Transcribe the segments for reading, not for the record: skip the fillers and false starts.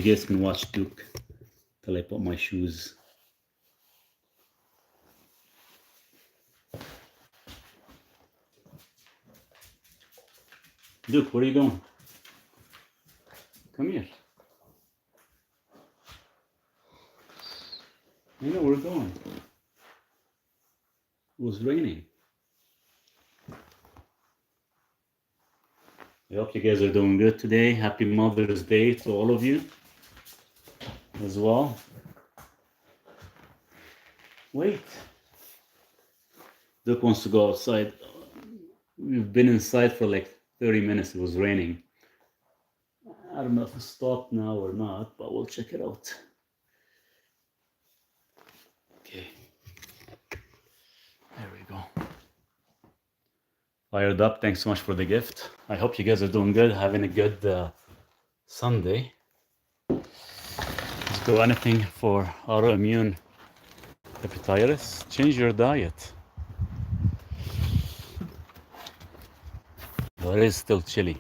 you guys can watch Duke till I put my shoes. Duke, where are you going? Come here. I know where we're going. It was raining. I hope you guys are doing good today. Happy Mother's Day to all of you as well. Wait. Duke wants to go outside. We've been inside for like 30 minutes. It was raining. I don't know if it stopped now or not, but we'll check it out. Okay. There we go. Fired up. Thanks so much for the gift. I hope you guys are doing good, having a good Sunday. Let's go. Anything for autoimmune hepatitis? Change your diet. But it is still chilly.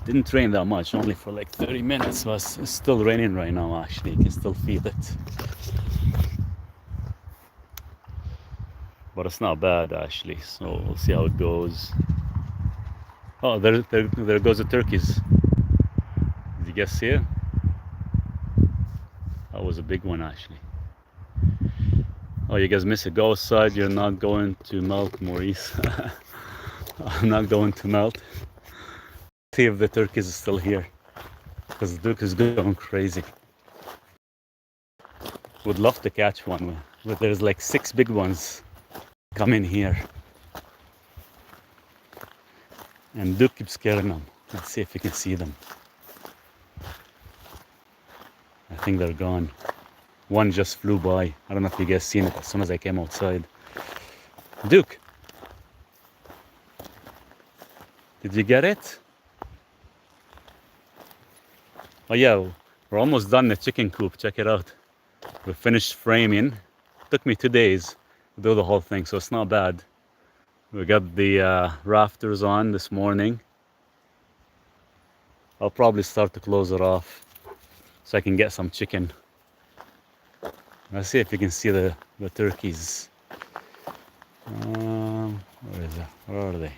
Didn't rain that much, only for like 30 minutes, but it's still raining right now actually. You can still feel it. But it's not bad actually, so we'll see how it goes. Oh, there goes the turkeys. Did you guys see it? That was a big one actually. Oh, you guys miss it. Go outside, you're not going to melt, Maurice. I'm not going to melt. See if the turkeys are still here, because Duke is going crazy. Would love to catch one, but there's like 6 big ones coming here. And Duke keeps scaring them. Let's see if you can see them. I think they're gone. One just flew by. I don't know if you guys seen it as soon as I came outside. Duke! Did you get it? Oh yeah, we're almost done the chicken coop. Check it out. We finished framing. Took me 2 days to do the whole thing, so it's not bad. We got the rafters on this morning. I'll probably start to close it off so I can get some chicken. Let's see if you can see the turkeys. Where is it? Where are they?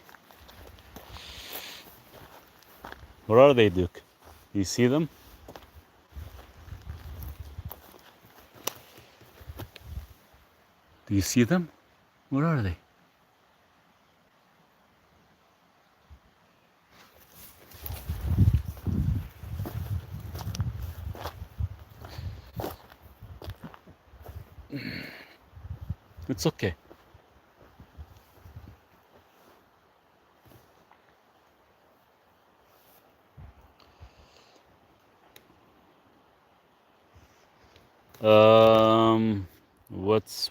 Where are they, Duke? You see them? Do you see them? Where are they? It's okay.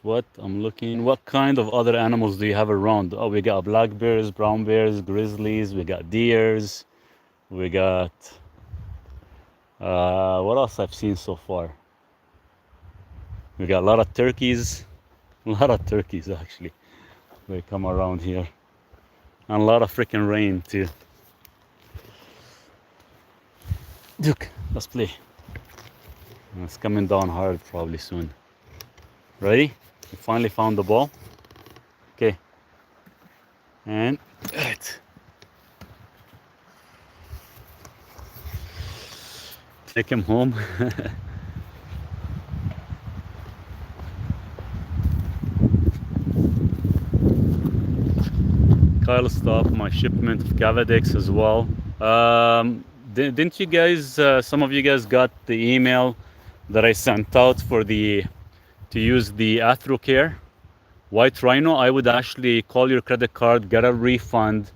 What I'm looking. What kind of other animals do you have around? Oh, we got black bears, brown bears, grizzlies. We got deers. We got what else I've seen so far? We got a lot of turkeys. A lot of turkeys actually. They come around here, and a lot of freaking rain too. Duke, let's play. It's coming down hard probably soon. Ready? We finally found the ball. Okay. And right. Take him home. Kyle stopped my shipment of Cavadex as well. Didn't you guys, some of you guys got the email that I sent out for to use the AtherCare White Rhino? I would actually call your credit card, get a refund,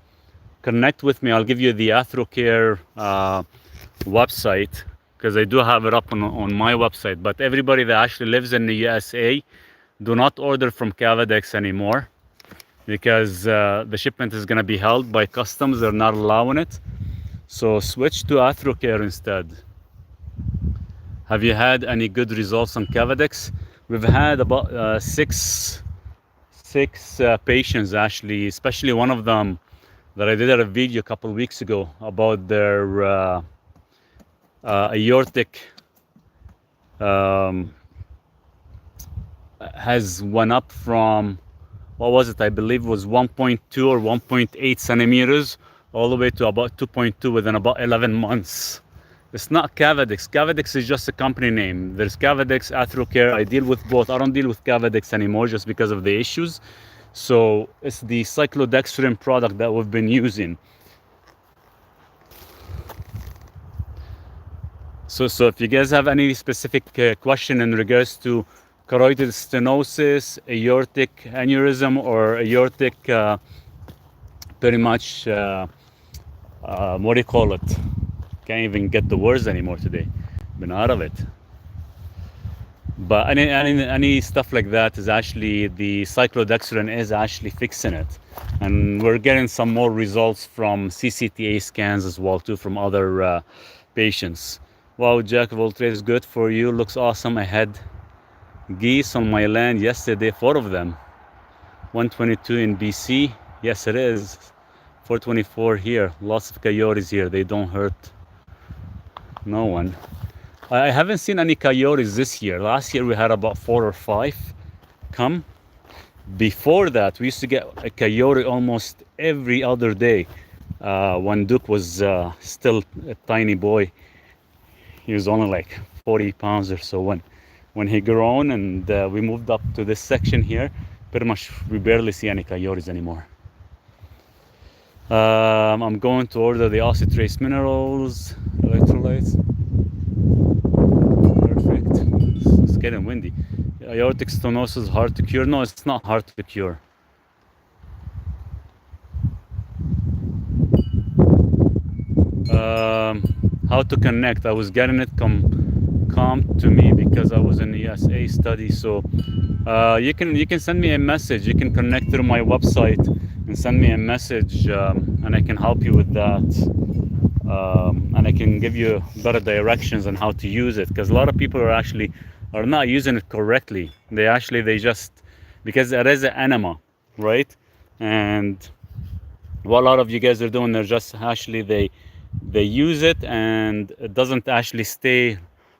connect with me. I'll give you the AtherCare website, because I do have it up on my website. But everybody that actually lives in the USA, do not order from Cavadex anymore, because the shipment is going to be held by customs. They're not allowing it. So switch to AtherCare instead. Have you had any good results on Cavadex? We've had about six patients actually, especially one of them that I did a video a couple of weeks ago about their aortic has went up from, what was it? I believe it was 1.2 or 1.8 centimeters all the way to about 2.2 within about 11 months. It's not Cavadix. Cavadix is just a company name. There's Cavadix, Atherocare. I deal with both. I don't deal with Cavadix anymore just because of the issues. So it's the cyclodextrin product that we've been using. So if you guys have any specific question in regards to carotid stenosis, aortic aneurysm, or aortic, pretty much, what do you call it? Can't even get the words anymore today. Been out of it. But any stuff like that is actually, the cyclodextrin is actually fixing it. And we're getting some more results from CCTA scans as well too from other patients. Wow, Jack of all trades, good for you. Looks awesome. I had geese on my land yesterday, 4 of them. 122 in BC. Yes, it is. 424 here. Lots of coyotes here. They don't hurt no one. I haven't seen any coyotes this year. Last year we had about 4 or 5 come. Before that, we used to get a coyote almost every other day. When Duke was still a tiny boy. He was only like 40 pounds or so when he grown, and we moved up to this section here. Pretty much we barely see any coyotes anymore. I'm going to order the oxytrace minerals, electrolytes. Perfect. It's getting windy. Aortic stenosis is hard to cure. No, it's not hard to cure. How to connect? I was getting it come to me because I was in the ESA study. So you can send me a message. You can connect through my website and send me a message, and I can help you with that. And I can give you better directions on how to use it, because a lot of people are not using it correctly. They just, because it is an enema, right? And what a lot of you guys are doing, they're just actually they use it and it doesn't actually stay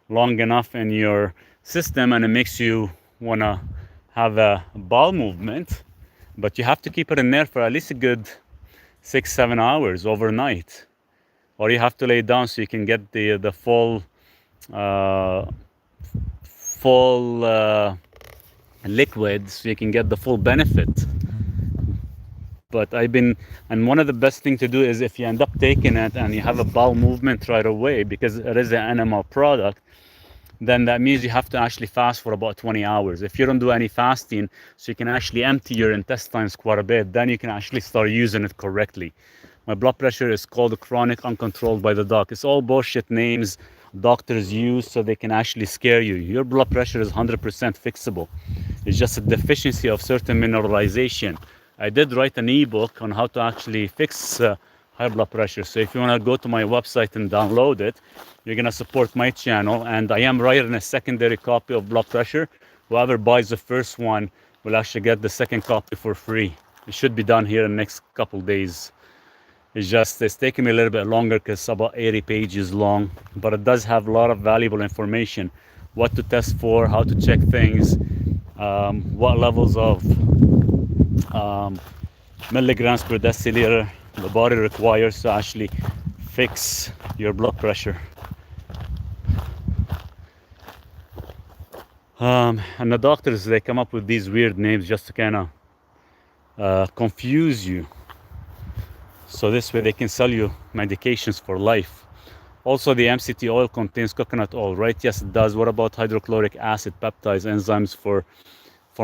long enough in your system, and it makes you want to have a bowel movement, but you have to keep it in there for at least a good 6-7 hours overnight, or you have to lay down so you can get the full liquid, so you can get the full benefit. But and one of the best thing to do is, if you end up taking it and you have a bowel movement right away, because it is an animal product, then that means you have to actually fast for about 20 hours. If you don't do any fasting, so you can actually empty your intestines quite a bit, then you can actually start using it correctly. My blood pressure is called chronic uncontrolled by the doc. It's all bullshit names doctors use so they can actually scare you. Your blood pressure is 100% fixable. It's just a deficiency of certain mineralization. I did write an ebook on how to actually fix high blood pressure. So if you want to go to my website and download it, you're going to support my channel. And I am writing a secondary copy of blood pressure. Whoever buys the first one will actually get the second copy for free. It should be done here in the next couple days. It's taking me a little bit longer because it's about 80 pages long, but it does have a lot of valuable information. What to test for, how to check things, what levels of milligrams per deciliter the body requires to actually fix your blood pressure. And the doctors, they come up with these weird names just to kind of confuse you. So this way they can sell you medications for life. Also, the MCT oil contains coconut oil, right? Yes, it does. What about hydrochloric acid, peptides, enzymes for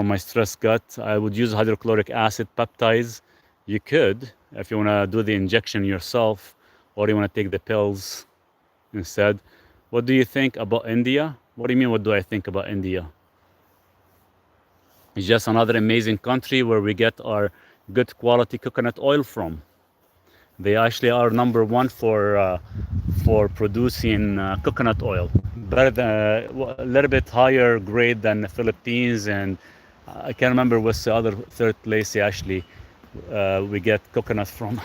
my stress gut? I would use hydrochloric acid peptides. You could, if you want to do the injection yourself, or you want to take the pills instead. What do you think about India? What do you mean, what do I think about India? It's just another amazing country where we get our good quality coconut oil from. They actually are number one for producing coconut oil, better than a little bit higher grade than the Philippines, and I can't remember what's the other third place actually we get coconut from.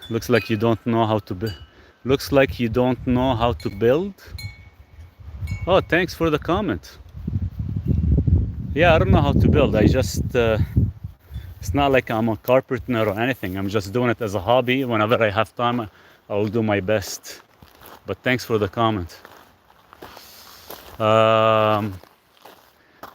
Looks like you don't know how to looks like you don't know how to build. Oh, thanks for the comment. Yeah, I don't know how to build. I just it's not like I'm a carpenter or anything. I'm just doing it as a hobby. Whenever I have time, I will do my best. But thanks for the comment.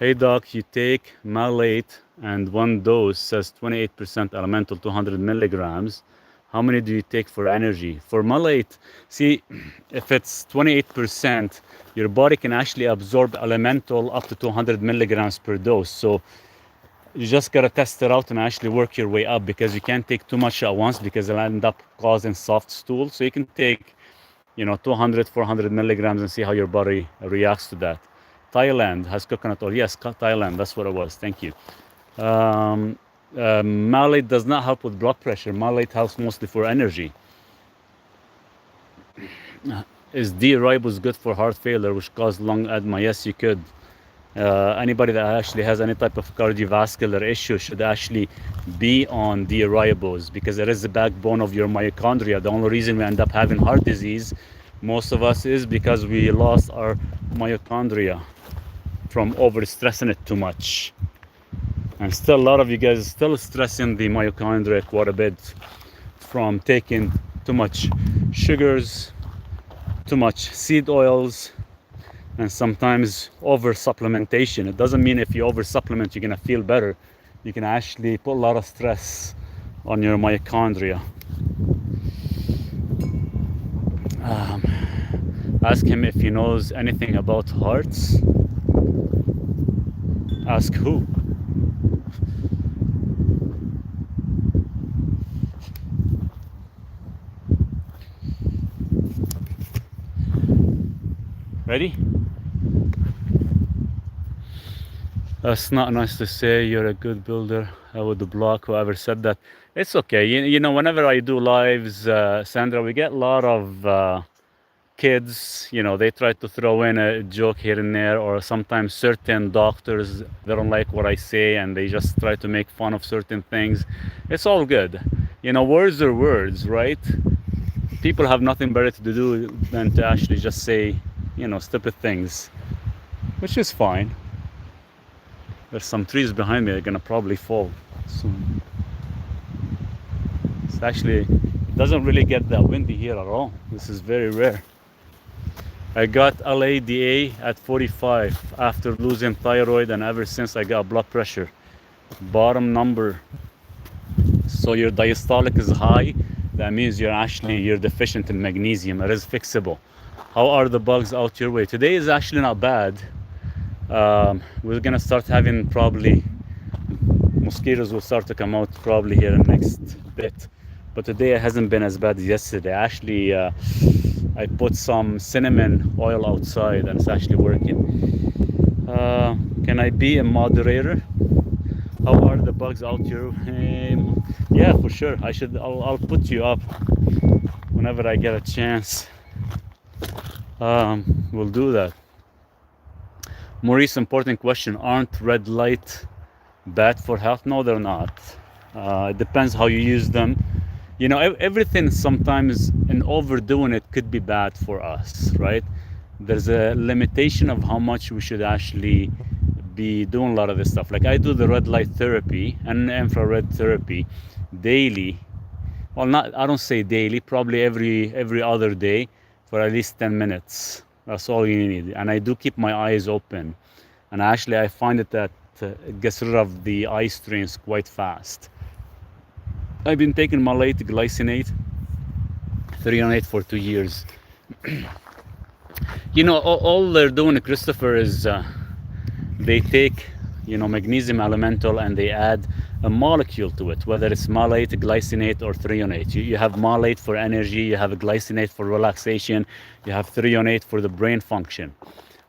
Hey doc, you take malate and one dose says 28% elemental 200 milligrams. How many do you take for energy? For malate, see, if it's 28%, your body can actually absorb elemental up to 200 milligrams per dose. So you just gotta test it out and actually work your way up, because you can't take too much at once because it'll end up causing soft stool. So you can take, 200, 400 milligrams and see how your body reacts to that. Thailand has coconut oil. Yes, Thailand, that's what it was. Thank you. Malate does not help with blood pressure. Malate helps mostly for energy. Is D-ribose good for heart failure, which causes lung edema? Yes, you could. Anybody that actually has any type of cardiovascular issue should actually be on D-ribose, because it is the backbone of your myochondria. The only reason we end up having heart disease, most of us, is because we lost our myochondria from overstressing it too much. And still a lot of you guys are still stressing the myochondria quite a bit from taking too much sugars, too much seed oils, and sometimes over supplementation. It doesn't mean if you over supplement you're gonna feel better. You can actually put a lot of stress on your myochondria. Ask him if he knows anything about hearts. Ask who? Ready? That's not nice to say. You're a good builder. I would block whoever said that. It's okay. Whenever I do lives, Sandra, we get a lot of kids. They try to throw in a joke here and there, or sometimes certain doctors, they don't like what I say and they just try to make fun of certain things. It's all good. Words are words, right? People have nothing better to do than to actually just say, stupid things, which is fine. There's some trees behind me that are gonna probably fall soon. It doesn't really get that windy here at all. This is very rare. I got LADA at 45 after losing thyroid, and ever since I got blood pressure. Bottom number. So your diastolic is high. That means you're deficient in magnesium. It is fixable. How are the bugs out your way? Today is actually not bad. We're gonna start having probably mosquitoes will start to come out probably here in the next bit, but today it hasn't been as bad as yesterday. Actually, I put some cinnamon oil outside and it's actually working. Can I be a moderator? How are the bugs out your yeah, for sure. I'll put you up whenever I get a chance. We'll do that. Maurice, important question. Aren't red light bad for health? No, they're not. It depends how you use them. Everything sometimes in overdoing it could be bad for us, right? There's a limitation of how much we should actually be doing a lot of this stuff. Like I do the red light therapy and infrared therapy daily. Well, I don't say daily, probably every other day for at least 10 minutes. That's all you need. And I do keep my eyes open. And actually I find it that it gets rid of the eye strains quite fast. I've been taking malate glycinate, threonate for 2 years. All they're doing, Christopher, is they take, magnesium elemental and they add a molecule to it, whether it's malate, glycinate, or threonate. You have malate for energy, you have a glycinate for relaxation, you have threonate for the brain function.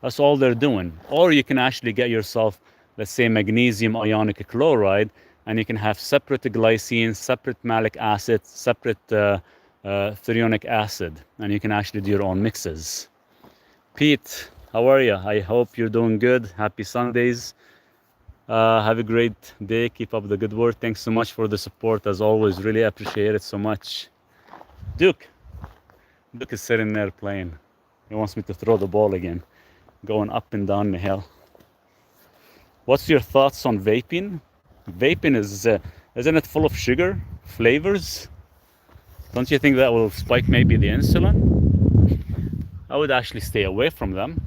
That's all they're doing. Or you can actually get yourself, let's say, magnesium ionic chloride, and you can have separate glycine, separate malic acid, separate threonic acid, and you can actually do your own mixes. Pete, how are you? I hope you're doing good. Happy Sundays. Have a great day. Keep up the good work. Thanks so much for the support as always. Really appreciate it so much. Duke is sitting there playing. He wants me to throw the ball again, going up and down the hill. What's your thoughts on vaping? Vaping is, isn't it full of sugar, flavors? Don't you think that will spike maybe the insulin? I would actually stay away from them.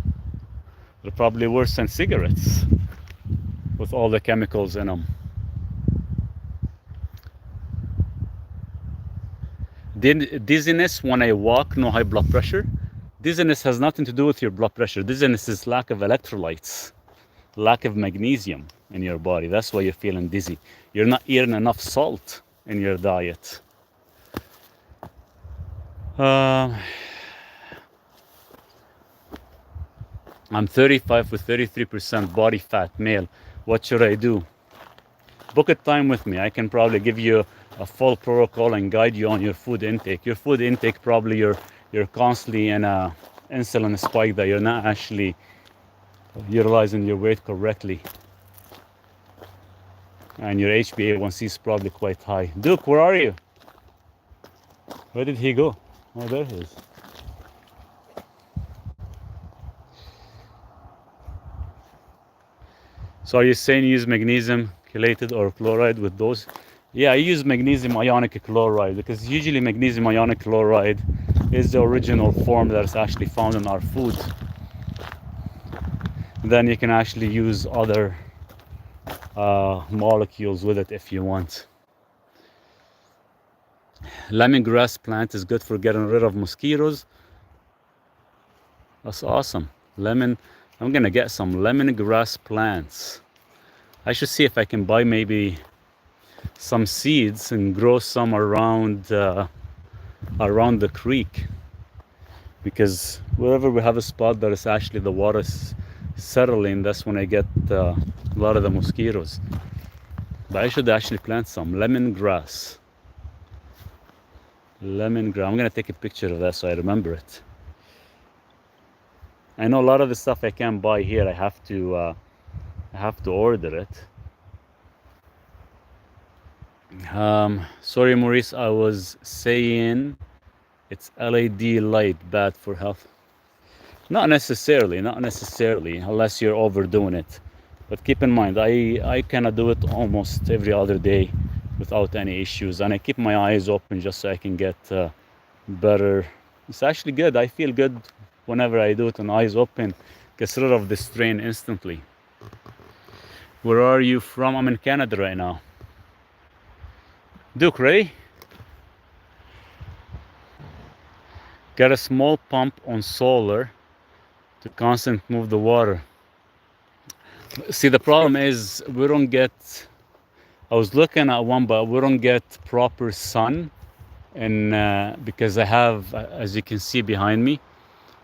They're probably worse than cigarettes with all the chemicals in them. Dizziness when I walk, no high blood pressure. Dizziness has nothing to do with your blood pressure. Dizziness is lack of electrolytes, lack of magnesium in your body. That's why you're feeling dizzy. You're not eating enough salt in your diet. I'm 35 with 33% body fat, male. What should I do? Book a time with me. I can probably give you a full protocol and guide you on your food intake. Your food intake, probably you're constantly in a insulin spike that you're not actually utilizing your weight correctly. And your HbA1c is probably quite high. Duke, where are you? Where did he go? Oh, there he is. So are you saying you use magnesium chelated or chloride with those? Yeah, I use magnesium ionic chloride because usually magnesium ionic chloride is the original form that is actually found in our food. Then you can actually use other molecules with it if you want. Lemongrass plant is good for getting rid of mosquitoes. That's awesome. I'm gonna get some lemongrass plants. I should see if I can buy maybe some seeds and grow some around the creek, because wherever we have a spot that is actually the water settling, that's when I get a lot of the mosquitoes. But I should actually plant some lemongrass. I'm gonna take a picture of that so I remember it. I know a lot of the stuff I can't buy here. I have to order it. Sorry, Maurice, I was saying it's LED light bad for health. Not necessarily, unless you're overdoing it. But keep in mind, I kind of do it almost every other day without any issues, and I keep my eyes open just so I can get better. It's actually good. I feel good whenever I do it and eyes open. Gets rid of the strain instantly. Where are you from? I'm in Canada right now. Duke, ready? Got a small pump on solar to constantly move the water. See, the problem is we don't get, I was looking at one, but we don't get proper sun. And because I have, as you can see behind me,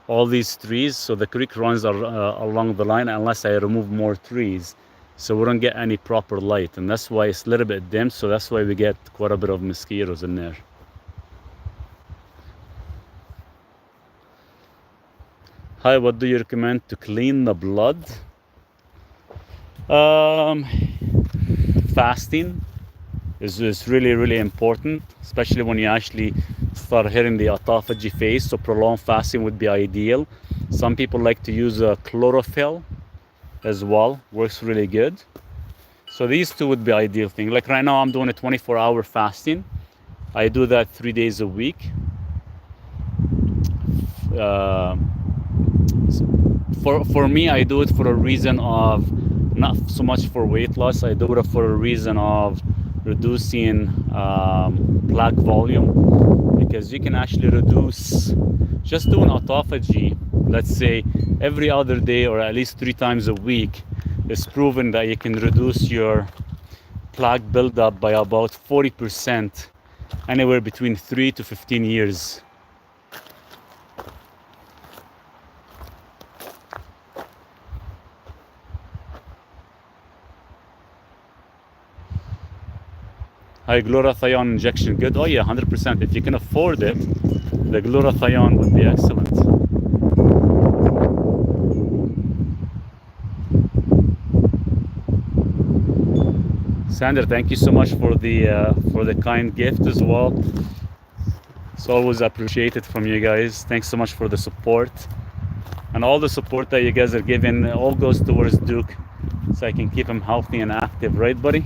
all these trees, so the creek runs along the line unless I remove more trees. So we don't get any proper light, and that's why it's a little bit dim, so that's why we get quite a bit of mosquitoes in there. Hi, what do you recommend to clean the blood? Fasting is really, really important, especially when you actually start hitting the autophagy phase. So prolonged fasting would be ideal. Some people like to use chlorophyll as well, works really good. So these two would be ideal thing. Like right now I'm doing a 24-hour fasting. I do that 3 days a week. For me, I do it for a reason of not so much for weight loss. I do it for a reason of reducing plaque volume, because you can actually reduce, just doing autophagy, let's say every other day or at least 3 times a week, is proven that you can reduce your plaque buildup by about 40%, anywhere between 3 to 15 years. High glutathione injection, good. Oh yeah, 100%. If you can afford it, the glutathione would be excellent. Sandra, thank you so much for the kind gift as well. It's always appreciated from you guys. Thanks so much for the support. And all the support that you guys are giving all goes towards Duke, so I can keep him healthy and active, right, buddy?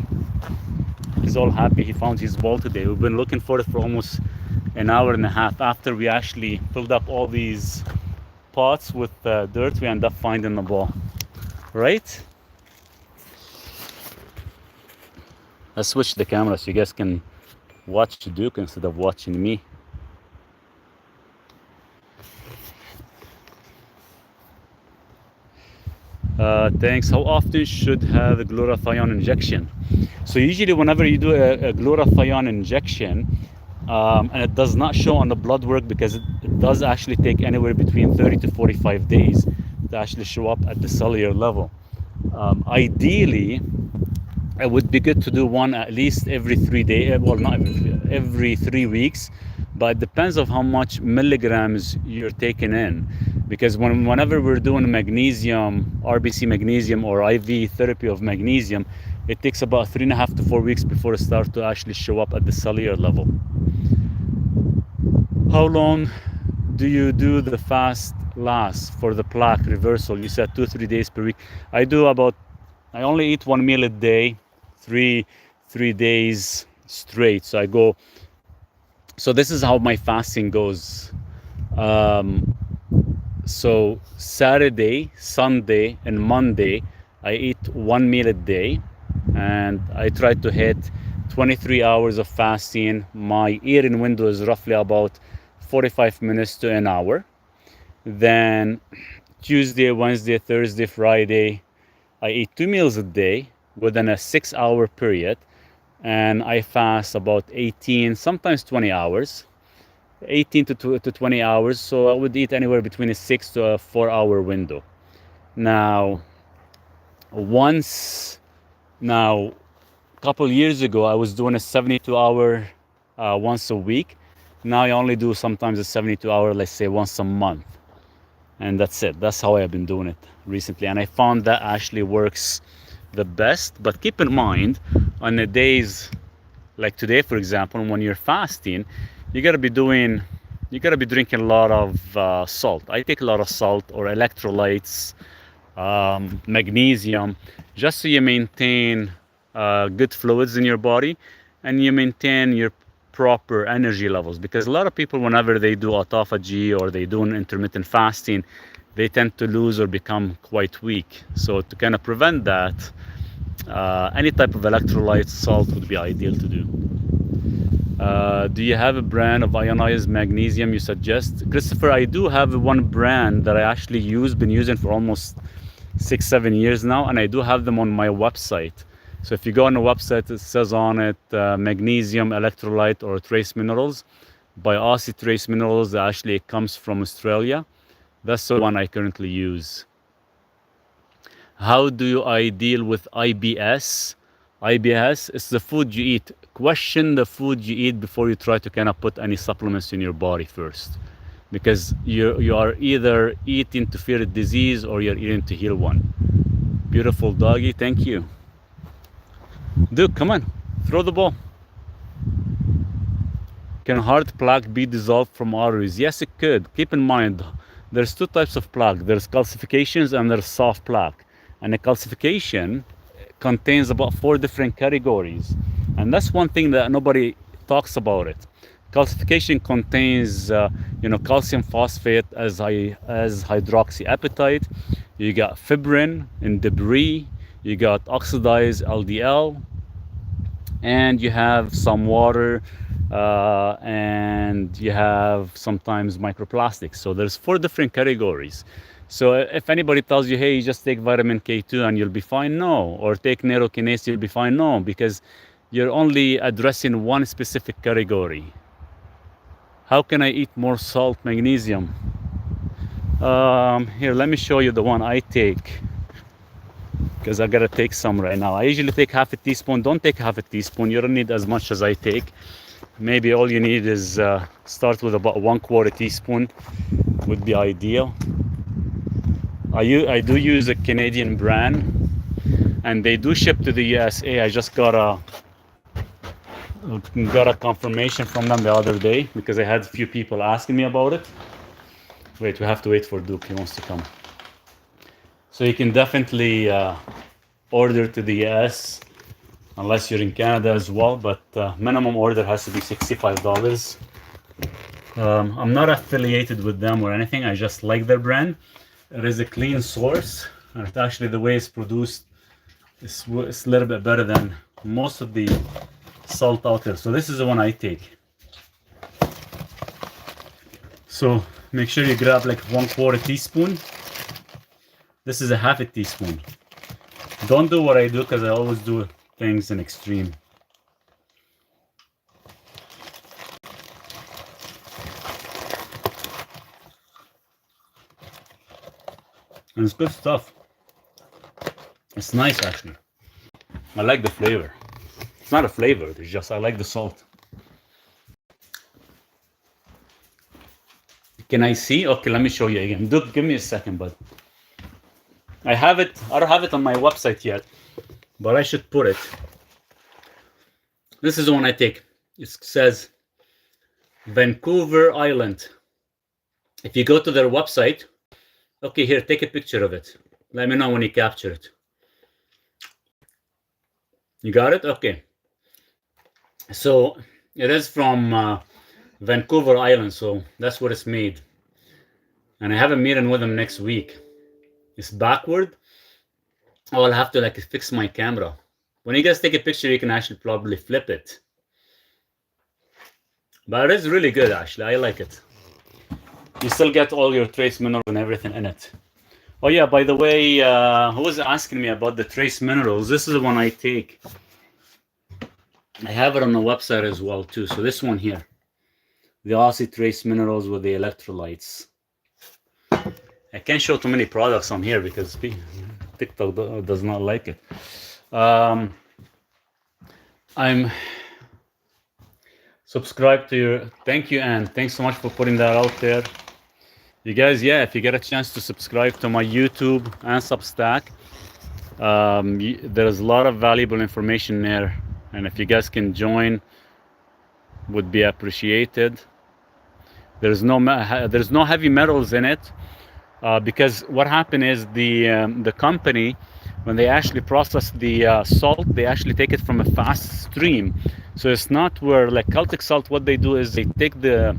He's all happy he found his ball today. We've been looking for it for almost an hour and a half. After we actually filled up all these pots with dirt, we end up finding the ball, right? Let's switch the camera so you guys can watch Duke instead of watching me. Thanks. How often should have a glutathione injection? So usually whenever you do a glutathione injection, and it does not show on the blood work because it does actually take anywhere between 30 to 45 days to actually show up at the cellular level. Ideally, it would be good to do one at least every 3 days, well, not every 3 weeks, but it depends on how much milligrams you're taking in. Because whenever we're doing magnesium, RBC magnesium or IV therapy of magnesium, it takes about 3.5 to 4 weeks before it starts to actually show up at the cellular level. How long do you do the fast last for the plaque reversal? You said 2-3 days per week. I only eat 1 meal a day, three days straight. So this is how my fasting goes. So Saturday, Sunday, and Monday, I eat 1 meal a day, and I try to hit 23 hours of fasting. My eating window is roughly about 45 minutes to an hour. Then Tuesday, Wednesday, Thursday, Friday, I eat 2 meals a day within a 6-hour period, and I fast about 18, sometimes 20 hours. 18 to 20 hours, so I would eat anywhere between a 6 to a 4-hour window. Now, a couple years ago, I was doing a 72-hour once a week. Now I only do sometimes a 72-hour, let's say once a month. And that's it. That's how I've been doing it recently. And I found that actually works the best. But keep in mind, on the days like today, for example, when you're fasting, you gotta be drinking a lot of salt. I take a lot of salt or electrolytes, magnesium, just so you maintain good fluids in your body and you maintain your proper energy levels. Because a lot of people, whenever they do autophagy or they do an intermittent fasting, they tend to lose or become quite weak. So to kind of prevent that, any type of electrolyte salt would be ideal to do. Do you have a brand of ionized magnesium you suggest? Christopher, I do have one brand that I actually been using for almost 6-7 years now, and I do have them on my website. So if you go on the website, it says on it magnesium electrolyte or trace minerals by Aussie Trace Minerals. Actually, it comes from Australia. That's the one I currently use. How do I deal with IBS? IBS is the food you eat. Question the food you eat before you try to kind of put any supplements in your body first, because you are either eating to fear a disease or you're eating to heal one. Beautiful doggy, thank you. Dude, come on, throw the ball. Can hard plaque be dissolved from arteries? Yes, it could. Keep in mind, there's 2 types of plaque. There's calcifications and there's soft plaque. And the calcification contains about 4 different categories, and that's one thing that nobody talks about it. Calcification contains calcium phosphate as hydroxyapatite. You got fibrin and debris, you got oxidized LDL, and you have some water, and you have sometimes microplastics. So there's 4 different categories. So if anybody tells you, hey, you just take vitamin K2 and you'll be fine, no. Or take neurokinase, you'll be fine, no. Because you're only addressing one specific category. How can I eat more salt, magnesium? Here, let me show you the one I take, because I gotta take some right now. I usually take half a teaspoon. Don't take half a teaspoon. You don't need as much as I take. Maybe all you need is start with about 1/4 teaspoon would be ideal. I do use a Canadian brand, and they do ship to the USA. I just got got a confirmation from them the other day because I had a few people asking me about it. Wait, we have to wait for Duke. He wants to come. So you can definitely order to the US unless you're in Canada as well, but minimum order has to be $65. I'm not affiliated with them or anything. I just like their brand. It is a clean source, and it's actually the way it's produced is a little bit better than most of the salt out there. So this is the one I take. So make sure you grab like 1/4 teaspoon. This is a 1/2 teaspoon. Don't do what I do because I always do things in extreme. And it's good stuff. It's nice actually. I like the flavor. It's not a flavor, it's just I like the salt. Can I see? Okay, let me show you again. Dude, give me a second, bud. I don't have it on my website yet, but I should put it. This is the one I take. It says Vancouver Island. If you go to their website, okay, here, take a picture of it. Let me know when you capture it. You got it? Okay. So it is from Vancouver Island, so that's what it's made. And I have a meeting with them next week. It's backward. I'll have to like fix my camera. When you guys take a picture, you can actually probably flip it. But it is really good actually. I like it. You still get all your trace minerals and everything in it. Oh yeah, by the way, who was asking me about the trace minerals? This is the one I take. I have it on the website as well too. So this one here, the Aussie trace minerals with the electrolytes. I can't show too many products on here because TikTok does not like it. I'm subscribed to your, thank you, and thanks so much for putting that out there. You guys, yeah, if you get a chance to subscribe to my YouTube and Substack, there's a lot of valuable information there, and if you guys can join, would be appreciated. There's no heavy metals in it. Because what happened is the company, when they actually process the salt, they actually take it from a fast stream. So it's not where like Celtic salt. What they do is they take the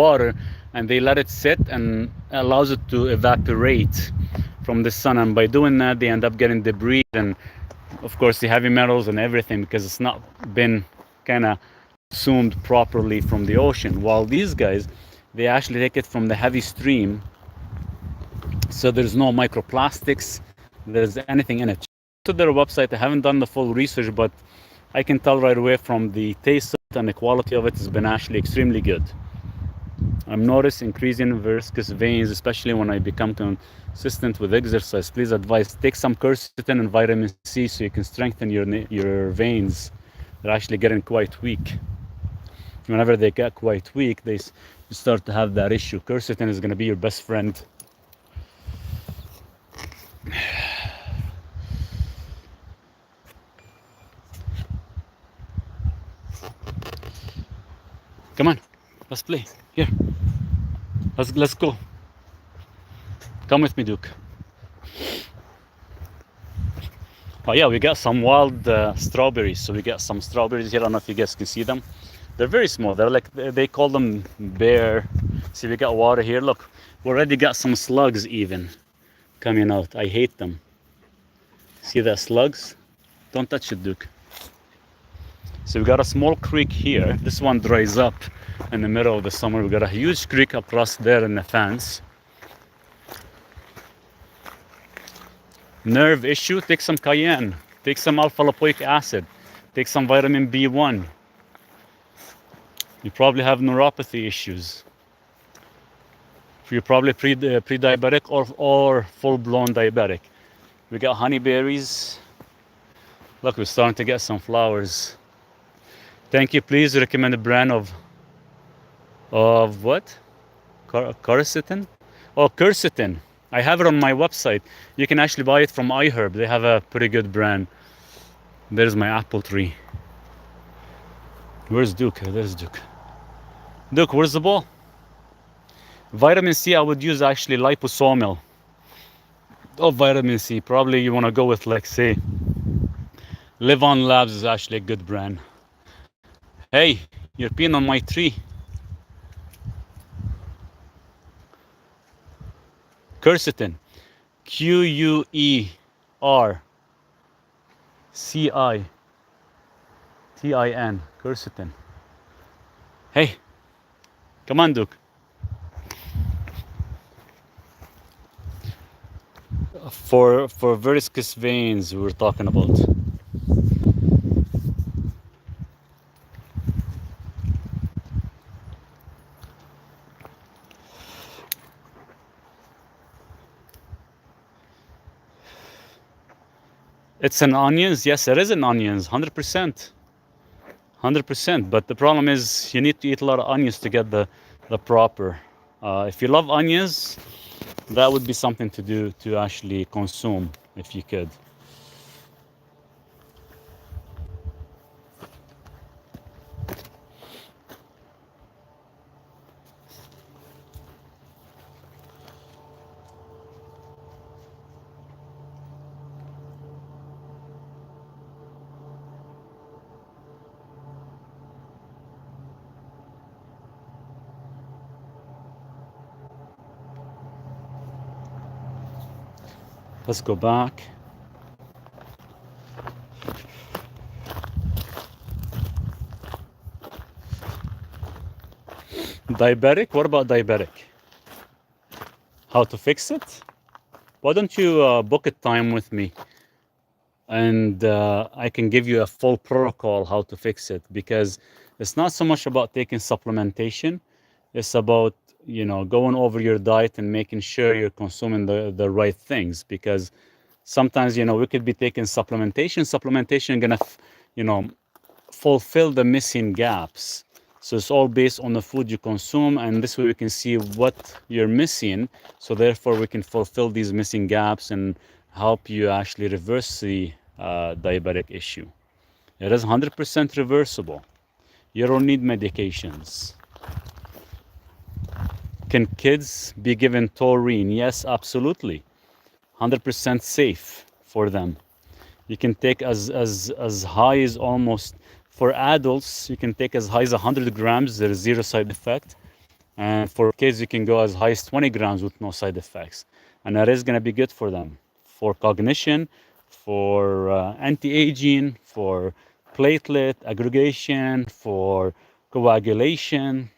water and they let it sit and allows it to evaporate from the sun. And by doing that, they end up getting debris and, of course, the heavy metals and everything because it's not been kind of consumed properly from the ocean. While these guys, they actually take it from the heavy stream. So there's no microplastics, there's anything in it. To their website, I haven't done the full research, but I can tell right away from the taste of it and the quality of it has been actually extremely good. I've noticed increasing varicose veins, especially when I become consistent with exercise. Please advise, take some quercetin and vitamin C so you can strengthen your veins. They're actually getting quite weak. Whenever they get quite weak, they start to have that issue. Quercetin is going to be your best friend. Come on, let's play. Here, let's go. Come with me, Duke. Oh yeah, we got some wild strawberries. So we got some strawberries here. I don't know if you guys can see them. They're very small. They're like, they call them bear. See, we got water here. Look, we already got some slugs even coming out. I hate them. See the slugs? Don't touch it, Duke. So we got a small creek here. This one dries up in the middle of the summer. We got a huge creek across there in the fence. Nerve issue, take some cayenne. Take some alpha lipoic acid. Take some vitamin B1. You probably have neuropathy issues. You're probably pre-diabetic or full-blown diabetic. We got honeyberries. Look, we're starting to get some flowers. Thank you. Please recommend a brand of what? Quercetin? Oh, quercetin. I have it on my website. You can actually buy it from iHerb. They have a pretty good brand. There's my apple tree. Where's Duke? There's Duke. Duke, where's the ball? Vitamin C, I would use actually liposomal of vitamin C. Probably you want to go with, like, say, Live On Labs is actually a good brand. Hey, you're peeing on my tree. Quercetin. Quercitin. Quercetin. Hey, come on, Duke. For varicose veins, we were talking about. It's an onions. Yes, it is an onions. 100%. 100%. But the problem is you need to eat a lot of onions to get the proper. If you love onions, that would be something to do, to actually consume if you could. Let's go back. Diabetic? What about diabetic? How to fix it? Why don't you book a time with me, and I can give you a full protocol how to fix it, because it's not so much about taking supplementation. It's about, going over your diet and making sure you're consuming the right things, because sometimes, we could be taking supplementation gonna, fulfill the missing gaps. So it's all based on the food you consume, and this way we can see what you're missing. So therefore we can fulfill these missing gaps and help you actually reverse the diabetic issue. It is 100% reversible. You don't need medications. Can kids be given taurine? Yes, absolutely. 100% safe for them. You can take as high as, almost, for adults, you can take as high as 100 grams. There is zero side effect. And for kids, you can go as high as 20 grams with no side effects. And that is going to be good for them, for cognition, for anti-aging, for platelet aggregation, for coagulation.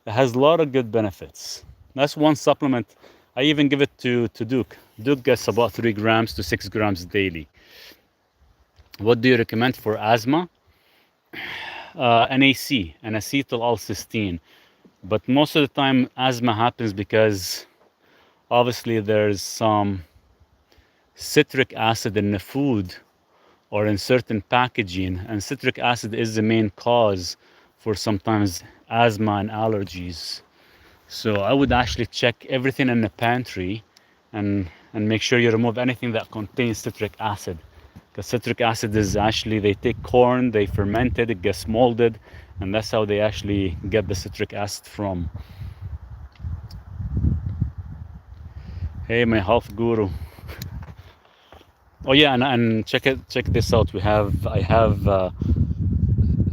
It has a lot of good benefits. That's one supplement. I even give it to Duke. Duke gets about 3 grams to 6 grams daily. What do you recommend for asthma? NAC, an acetyl-L-cysteine. But most of the time asthma happens because obviously there's some citric acid in the food or in certain packaging, and citric acid is the main cause for sometimes asthma and allergies. So I would actually check everything in the pantry and make sure you remove anything that contains citric acid. Because citric acid is actually, they take corn, they ferment it, it gets molded, and that's how they actually get the citric acid from. Hey, my health guru. Oh yeah, and check this out. I have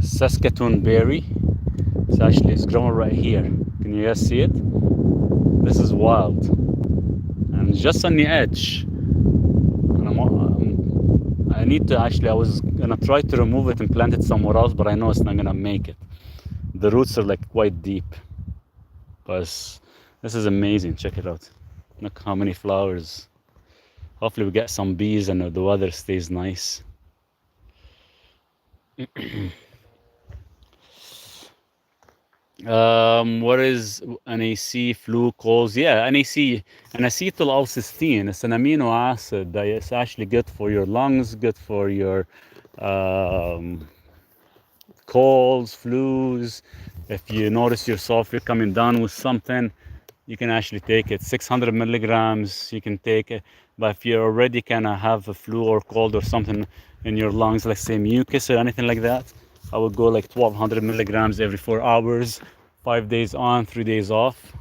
Saskatoon berry. It's growing right here. Can you guys see it? This is wild, and just on the edge. And I need to actually, I was gonna try to remove it and plant it somewhere else, but I know it's not gonna make it. The roots are like quite deep. But this is amazing. Check it out. Look how many flowers. Hopefully we get some bees and the weather stays nice. What is NAC, flu, colds? Yeah, NAC, an acetyl-L-cysteine. It's an amino acid that is actually good for your lungs, good for your colds, flus. If you notice yourself you're coming down with something, you can actually take it. 600 milligrams, you can take it. But if you already kind of have a flu or cold or something in your lungs, like say mucus or anything like that, I would go like 1200 milligrams every 4 hours, 5 days on, 3 days off.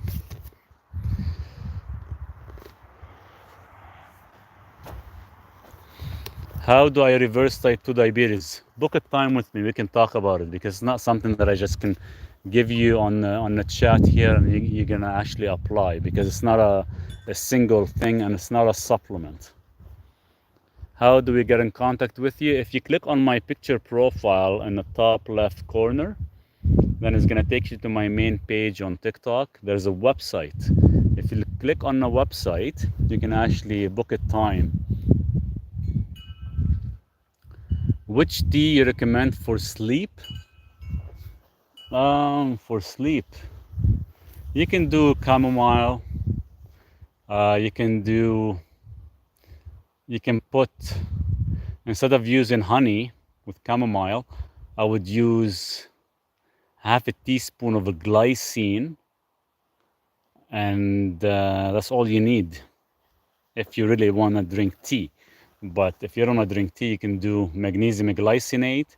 How do I reverse type 2 diabetes? Book a time with me. We can talk about it, because it's not something that I just can give you on the chat here and you're gonna actually apply, because it's not a single thing and it's not a supplement. How do we get in contact with you? If you click on my picture profile in the top left corner, then it's gonna take you to my main page on TikTok. There's a website. If you click on the website, you can actually book a time. Which tea you recommend for sleep? For sleep, you can do chamomile. You can put, instead of using honey with chamomile, I would use half a teaspoon of a glycine, and that's all you need if you really want to drink tea. But if you don't want to drink tea, you can do magnesium glycinate,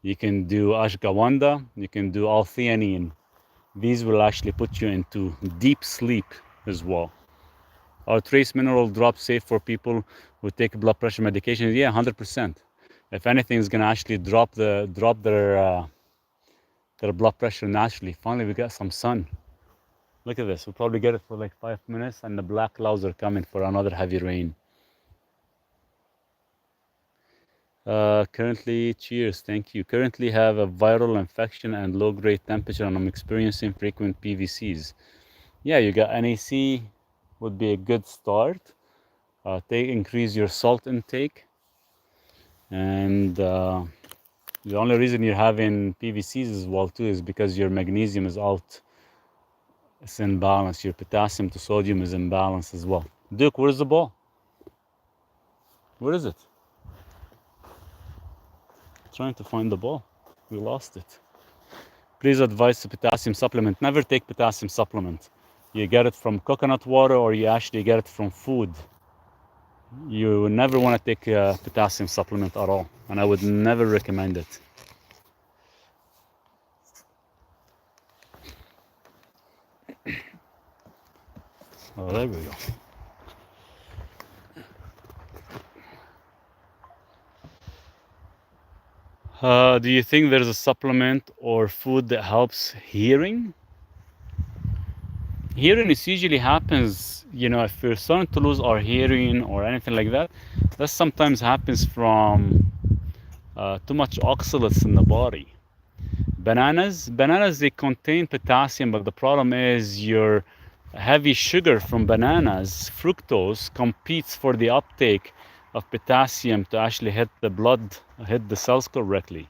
you can do ashwagandha, you can do L-theanine. These will actually put you into deep sleep as well. Are trace mineral drops safe for people who take blood pressure medication? Yeah, 100%. If anything, it's gonna actually drop their blood pressure naturally. Finally, we got some sun. Look at this. We'll probably get it for like 5 minutes, and the black clouds are coming for another heavy rain. Currently, cheers, thank you. Currently have a viral infection and low-grade temperature, and I'm experiencing frequent PVCs. Yeah, you got NAC, would be a good start. Increase your salt intake, and the only reason you're having PVCs as well too is because your magnesium is out. It's in balance. Your potassium to sodium is in balance as well. Duke, where's the ball? Where is it? Trying to find the ball. We lost it. Please advise the potassium supplement. Never take potassium supplement. You get it from coconut water, or you actually get it from food. You never want to take a potassium supplement at all, and I would never recommend it. Oh, there we go. Do you think there's a supplement or food that helps hearing? Hearing is usually happens, if we're starting to lose our hearing or anything like that, that sometimes happens from too much oxalates in the body. Bananas, they contain potassium, but the problem is your heavy sugar from bananas, fructose, competes for the uptake of potassium to actually hit the cells correctly.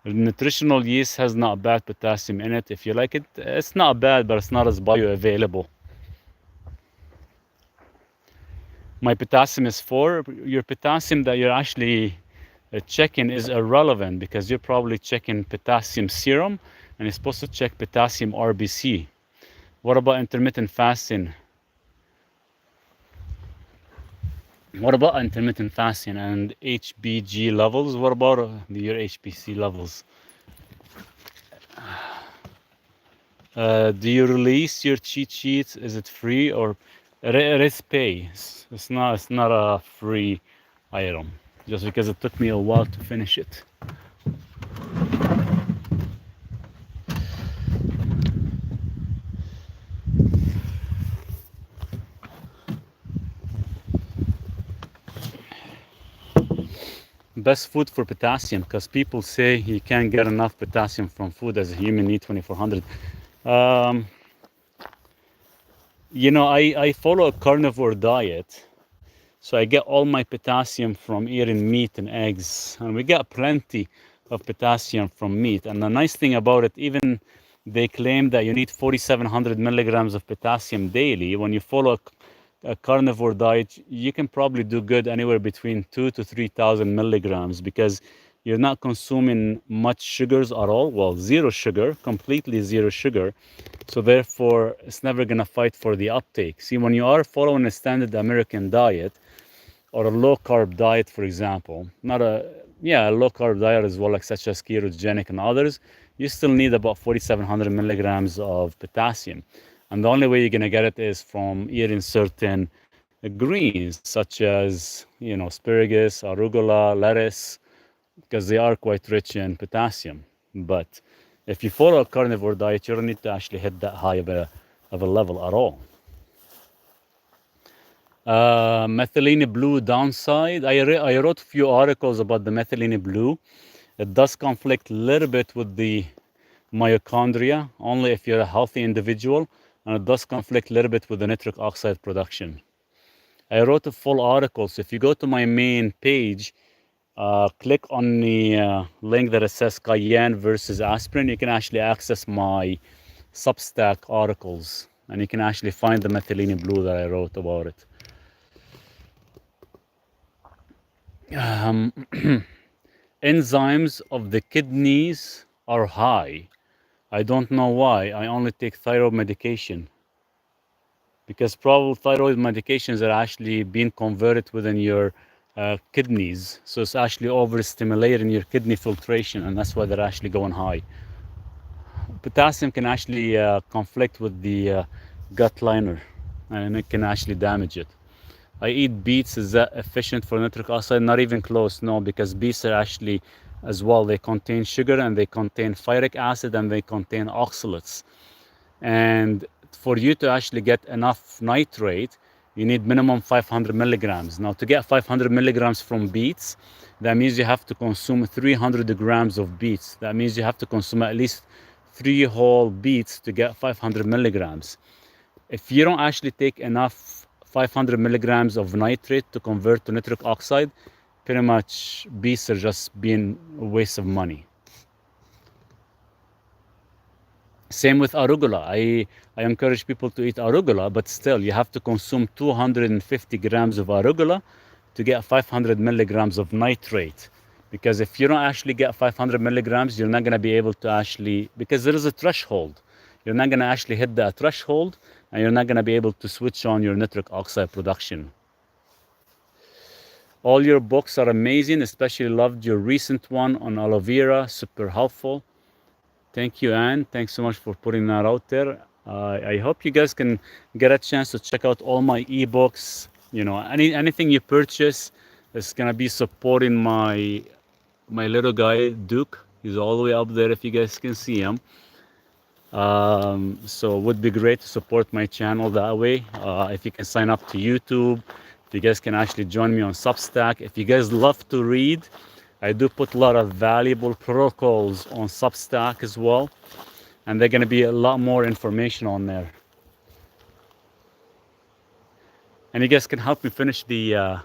The nutritional yeast has not bad potassium in it. If you like it, it's not bad, but it's not as bioavailable. My potassium is 4. Your potassium that you're actually checking is irrelevant, because you're probably checking potassium serum, and you're supposed to check potassium RBC. What about intermittent fasting? What about intermittent fasting and HBG levels? What about your HPC levels? Do you release your cheat sheets? Is it free, or it is pay? It's not a free item, just because it took me a while to finish it. Best food for potassium, because people say you can't get enough potassium from food as a human need 2400. I follow a carnivore diet, so I get all my potassium from eating meat and eggs, and we get plenty of potassium from meat. And the nice thing about it, even they claim that you need 4,700 milligrams of potassium daily. When you follow a carnivore diet, you can probably do good anywhere between 2,000 to 3,000 milligrams, because you're not consuming much sugars at all. Well, zero sugar, completely zero sugar. So therefore, it's never gonna fight for the uptake. See, when you are following a standard American diet or a low carb diet, for example, not a yeah, low carb diet as well, like such as ketogenic and others, you still need about 4,700 milligrams of potassium. And the only way you're gonna get it is from eating certain greens, such as, asparagus, arugula, lettuce, because they are quite rich in potassium. But if you follow a carnivore diet, you don't need to actually hit that high of a level at all. Methylene blue downside. I wrote a few articles about the methylene blue. It does conflict a little bit with the mitochondria, only if you're a healthy individual, and it does conflict a little bit with the nitric oxide production. I wrote a full article, so if you go to my main page, click on the link that it says cayenne versus aspirin, you can actually access my Substack articles, and you can actually find the methylene blue that I wrote about it. Enzymes of the kidneys are high. I don't know why. I only take thyroid medication. Because probably thyroid medications are actually being converted within your kidneys. So it's actually overstimulating your kidney filtration, and that's why they're actually going high. Potassium can actually conflict with the gut liner, and it can actually damage it. I eat beets. Is that efficient for nitric oxide? Not even close, no, because beets are actually, as well, they contain sugar and they contain phytic acid and they contain oxalates. And for you to actually get enough nitrate, you need minimum 500 milligrams. Now, to get 500 milligrams from beets, that means you have to consume 300 grams of beets. That means you have to consume at least 3 whole beets to get 500 milligrams. If you don't actually take enough 500 milligrams of nitrate to convert to nitric oxide, pretty much beets are just being a waste of money. Same with arugula. I encourage people to eat arugula, but still you have to consume 250 grams of arugula to get 500 milligrams of nitrate. Because if you don't actually get 500 milligrams, you're not going to be able to actually, because there is a threshold. You're not going to actually hit that threshold, and you're not going to be able to switch on your nitric oxide production. All your books are amazing, especially loved your recent one on aloe vera, super helpful. Thank you, Anne. Thanks so much for putting that out there. I hope you guys can get a chance to check out all my ebooks. Anything you purchase is gonna be supporting my little guy Duke. He's all the way up there if you guys can see him. So it would be great to support my channel that way. If you can sign up to YouTube, if you guys can actually join me on Substack. If you guys love to read, I do put a lot of valuable protocols on Substack as well, and there's going to be a lot more information on there. And you guys can help me finish the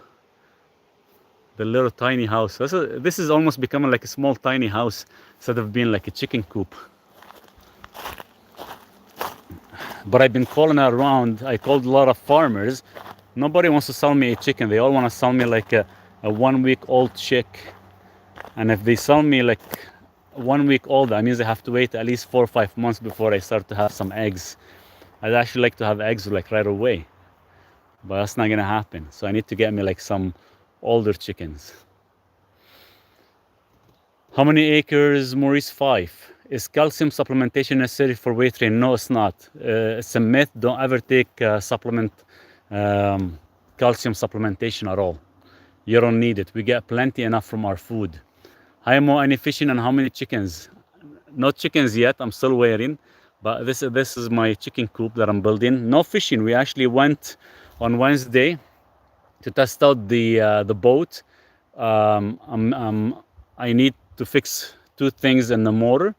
little tiny house. This is almost becoming like a small tiny house instead of being like a chicken coop. But I've been calling around. I called a lot of farmers. Nobody wants to sell me a chicken. They all want to sell me like a 1 week old chick. And if they sell me like 1 week old, that means I have to wait at least 4 or 5 months before I start to have some eggs. I'd actually like to have eggs like right away, but that's not gonna happen. So I need to get me like some older chickens. How many acres, Maurice? 5. Is calcium supplementation necessary for weight training? No, it's not. It's a myth. Don't ever take calcium supplementation at all. You don't need it. We get plenty enough from our food. Hi Mo, any fishing and how many chickens? No chickens yet. I'm still waiting. But this is my chicken coop that I'm building. No fishing. We actually went on Wednesday to test out the boat. I need to fix 2 things in the motor,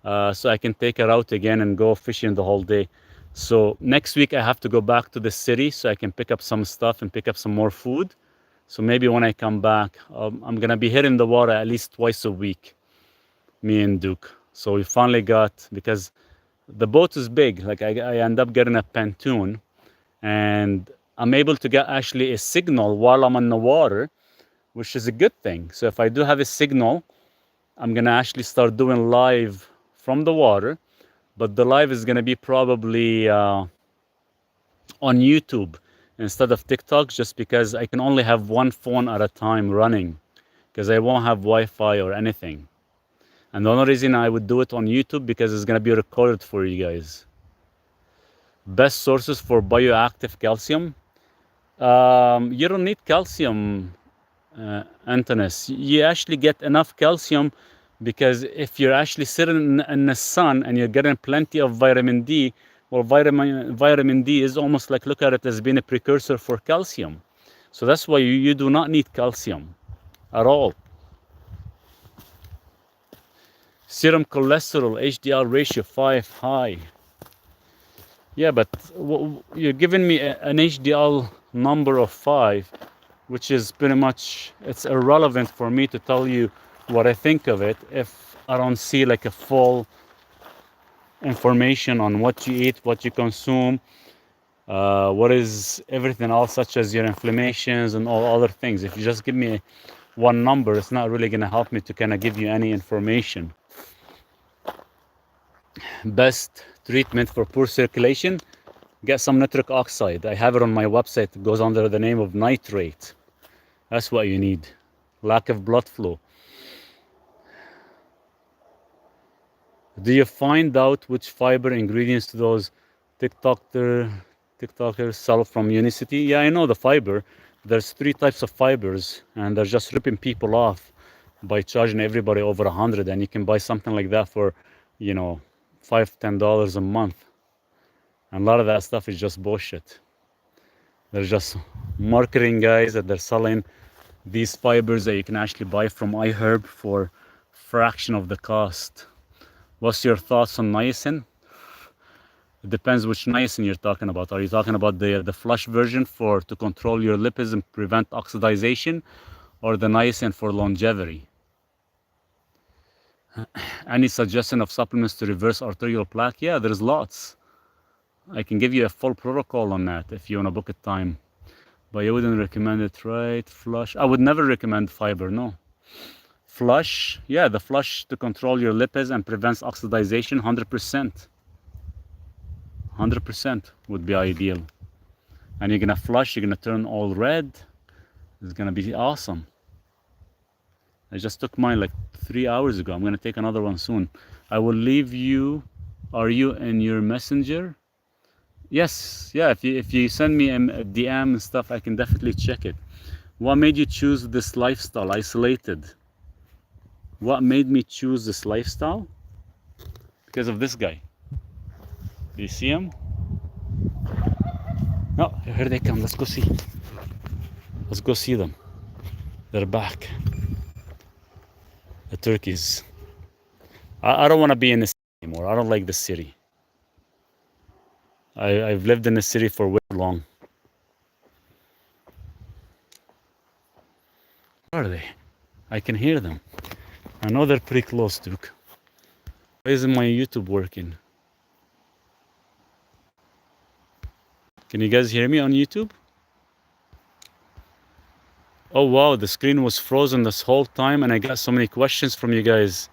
so I can take it out again and go fishing the whole day. So next week I have to go back to the city so I can pick up some stuff and pick up some more food. So maybe when I come back, I'm gonna be hitting the water at least twice a week, me and Duke. So we finally got, because the boat is big, like I end up getting a pontoon, and I'm able to get actually a signal while I'm on the water, which is a good thing. So if I do have a signal, I'm gonna actually start doing live from the water, but the live is gonna be probably on YouTube instead of TikTok, just because I can only have one phone at a time running. because I won't have Wi-Fi or anything. And the only reason I would do it on YouTube because it's gonna be recorded for you guys. Best sources for bioactive calcium. You don't need calcium, Antonis. You actually get enough calcium because if you're actually sitting in the sun and you're getting plenty of vitamin D, well, vitamin D is almost like, look at it as being a precursor for calcium. So that's why you do not need calcium at all. Serum cholesterol, HDL ratio 5 high. Yeah, but you're giving me an HDL number of 5, which is pretty much, it's irrelevant for me to tell you what I think of it if I don't see like a full information on what you eat, what you consume, what is everything else, such as your inflammations and all other things. If you just give me one number, it's not really going to help me to kind of give you any information. Best treatment for poor circulation, get some nitric oxide. I have it on my website. It goes under the name of nitrate. That's what you need. Lack of blood flow. Do you find out which fiber ingredients to those TikTokers sell from Unicity? Yeah, I know the fiber. There's 3 types of fibers, and they're just ripping people off by charging everybody over 100, and you can buy something like that for, you know, $5-10 a month. And a lot of that stuff is just bullshit. They're just marketing guys that they're selling these fibers that you can actually buy from iHerb for fraction of the cost. What's your thoughts on niacin? It depends which niacin you're talking about. Are you talking about the flush version to control your lipids and prevent oxidation, or the niacin for longevity? Any suggestion of supplements to reverse arterial plaque? Yeah, there's lots. I can give you a full protocol on that if you want to book a time. But you wouldn't recommend it, right? Flush. I would never recommend fiber, no. Flush, yeah, the flush to control your lipids and prevents oxidation, 100%. 100% would be ideal. And you're gonna flush, you're gonna turn all red. It's gonna be awesome. I just took mine like 3 hours ago. I'm gonna take another one soon. I will leave you. Are you in your messenger? Yes, yeah, if you send me a DM and stuff, I can definitely check it. What made you choose this lifestyle, isolated? What made me choose this lifestyle? Because of this guy. Do you see him? No, here they come. Let's go see. Let's go see them. They're back. The turkeys. I don't want to be in this anymore. I don't like this city. I've lived in the city for way long. Where are they? I can hear them. I know they're pretty close, Duke. Why isn't my YouTube working? Can you guys hear me on YouTube? Oh wow, the screen was frozen this whole time and I got so many questions from you guys.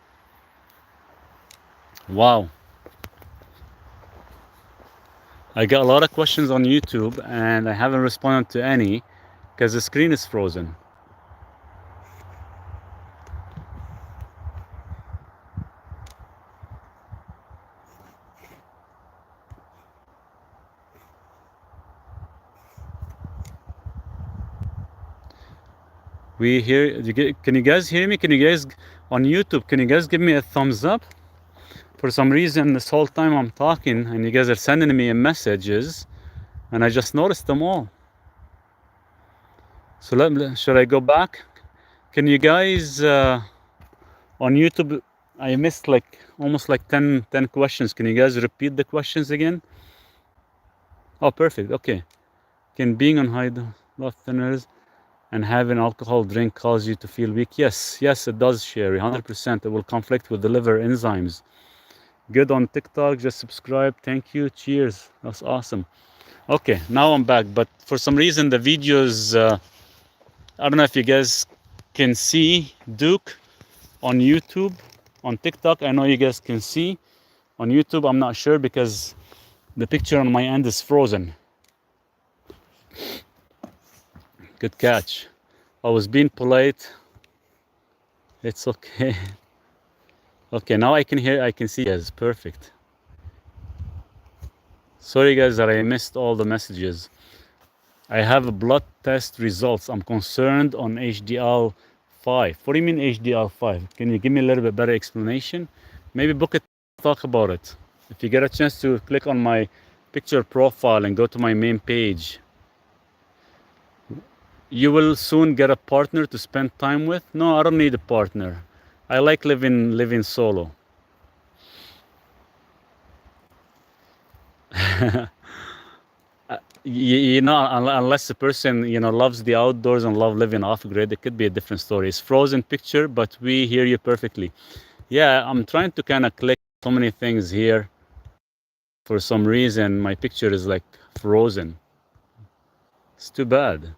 Wow. I got a lot of questions on YouTube and I haven't responded to any because the screen is frozen. Can you guys hear me? Can you guys on YouTube, can you guys give me a thumbs up? For some reason, this whole time I'm talking and you guys are sending me messages and I just noticed them all. So should I go back? Can you guys, on YouTube, I missed like almost like 10 questions. Can you guys repeat the questions again? Oh, perfect. Okay. Can being on high blood thinners and having alcohol drink cause you to feel weak? Yes, it does, Sherry, 100%. It will conflict with the liver enzymes. Good on TikTok, just subscribe. Thank you. Cheers. That's awesome. Okay, now I'm back, but for some reason the videos, I don't know if you guys can see Duke on YouTube. On TikTok, I know you guys can see. On YouTube, I'm not sure because the picture on my end is frozen. Good catch. I was being polite. It's okay. Okay, now I can hear, I can see. Yes, perfect. Sorry guys that I missed all the messages. I have blood test results. I'm concerned on HDL5. What do you mean HDL5? Can you give me a little bit better explanation? Maybe book it, talk about it. If you get a chance to click on my picture profile and go to my main page, you will soon get a partner to spend time with. No, I don't need a partner. I like living solo. You know, unless the person, you know, loves the outdoors and love living off grid, it could be a different story. It's frozen picture, but we hear you perfectly. Yeah, I'm trying to kind of click so many things here. For some reason, my picture is like frozen. It's too bad.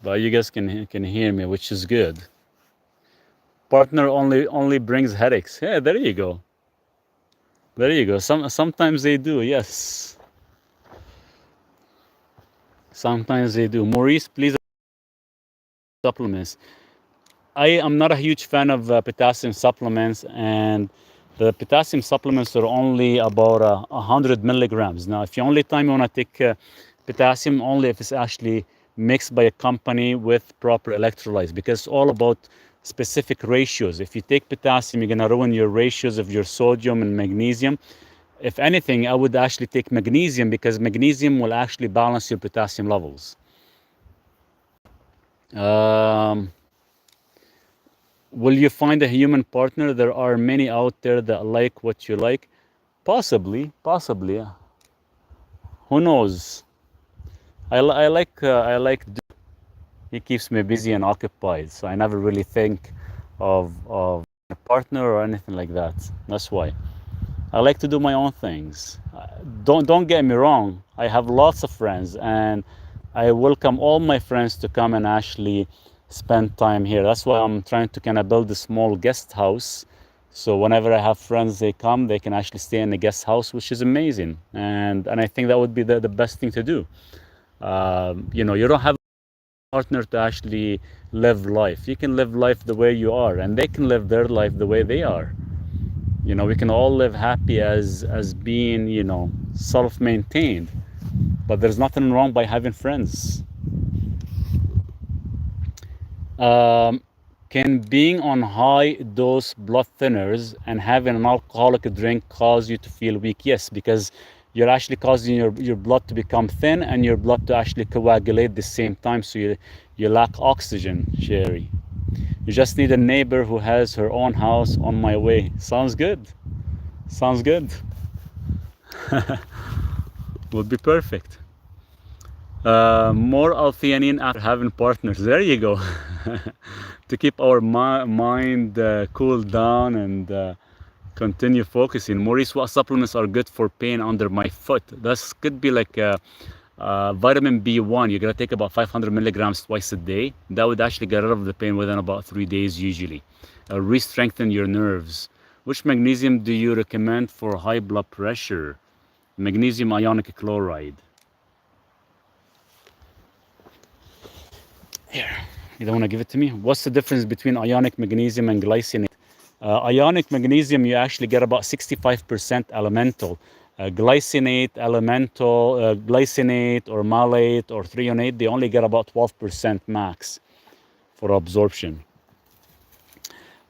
But you guys can hear me, which is good. Partner only brings headaches. Yeah, there you go. There you go. Sometimes they do, yes. Sometimes they do. Maurice, please, supplements. I am not a huge fan of potassium supplements, and the potassium supplements are only about 100 milligrams. Now, if you only time you want to take potassium, only if it's actually mixed by a company with proper electrolytes, because it's all about specific ratios. If you take potassium, you're going to ruin your ratios of your sodium and magnesium. If anything, I would actually take magnesium, because magnesium will actually balance your potassium levels. Will you find a human partner? There are many out there that like what you like. Possibly. Who knows? I like. He keeps me busy and occupied, so I never really think of a partner or anything like that. That's why I like to do my own things. Don't get me wrong. I have lots of friends, and I welcome all my friends to come and actually spend time here. That's why I'm trying to kind of build a small guest house. So whenever I have friends, they come, they can actually stay in the guest house, which is amazing. And I think that would be the best thing to do. You know, you don't have a partner to actually live life. You can live life the way you are, and they can live their life the way they are. You know, we can all live happy as being, you know, self-maintained. But there's nothing wrong by having friends. Can being on high dose blood thinners and having an alcoholic drink cause you to feel weak? Yes, because you're actually causing your blood to become thin and your blood to actually coagulate at the same time, so you lack oxygen, Sherry. You just need a neighbor who has her own house on my way. Sounds good. Sounds good. Would be perfect. More L-theanine after having partners. There you go. To keep our mind cooled down and continue focusing. Maurice, what supplements are good for pain under my foot? This could be like vitamin B1. You're going to take about 500 milligrams twice a day. That would actually get rid of the pain within about 3 days usually. Re-strengthen your nerves. Which magnesium do you recommend for high blood pressure? Magnesium ionic chloride. Here, you don't want to give it to me? What's the difference between ionic magnesium and glycinate? Ionic magnesium, you actually get about 65% elemental. Glycinate, elemental, glycinate or malate or threonate, they only get about 12% max for absorption.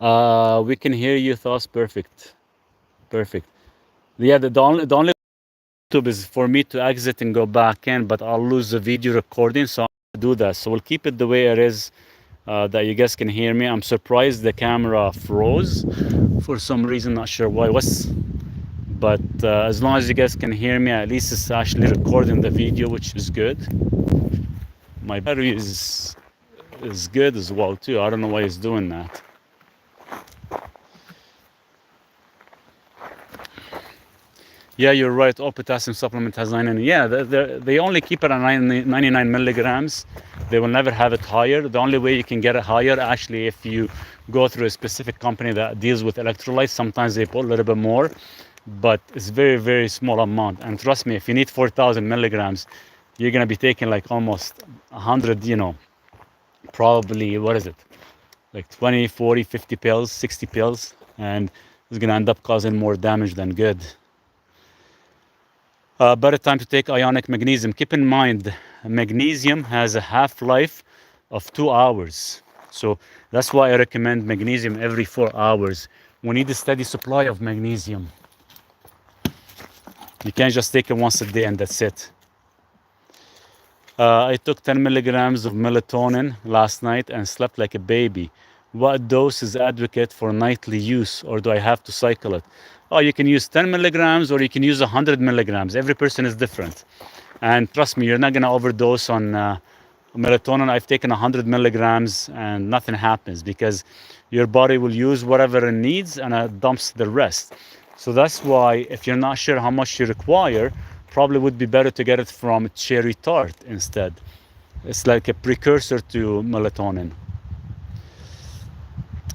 We can hear you, thoughts. Perfect. Yeah, the only YouTube is for me to exit and go back in, but I'll lose the video recording, so I'll do that. So we'll keep it the way it is, that you guys can hear me. I'm surprised the camera froze for some reason, not sure why. But as long as you guys can hear me, at least it's actually recording the video, which is good. My battery is good as well too. I don't know why it's doing that. Yeah, you're right. All potassium supplement has 99. Yeah, they only keep it at 99 milligrams. They will never have it higher. The only way you can get it higher, actually, if you go through a specific company that deals with electrolytes, sometimes they put a little bit more, but it's very, very small amount. And trust me, if you need 4,000 milligrams, you're going to be taking like almost 100, you know, probably, what is it? like 20, 40, 50 pills, 60 pills, and it's going to end up causing more damage than good. Better time to take ionic magnesium. Keep in mind, magnesium has a half-life of 2 hours. So that's why I recommend magnesium every 4 hours. We need a steady supply of magnesium. You can't just take it once a day and that's it. I took 10 milligrams of melatonin last night and slept like a baby. What dose is adequate for nightly use, or do I have to cycle it? Oh, you can use 10 milligrams or you can use 100 milligrams. Every person is different. And trust me, you're not going to overdose on melatonin. I've taken 100 milligrams and nothing happens because your body will use whatever it needs and it dumps the rest. So that's why if you're not sure how much you require, probably would be better to get it from cherry tart instead. It's like a precursor to melatonin.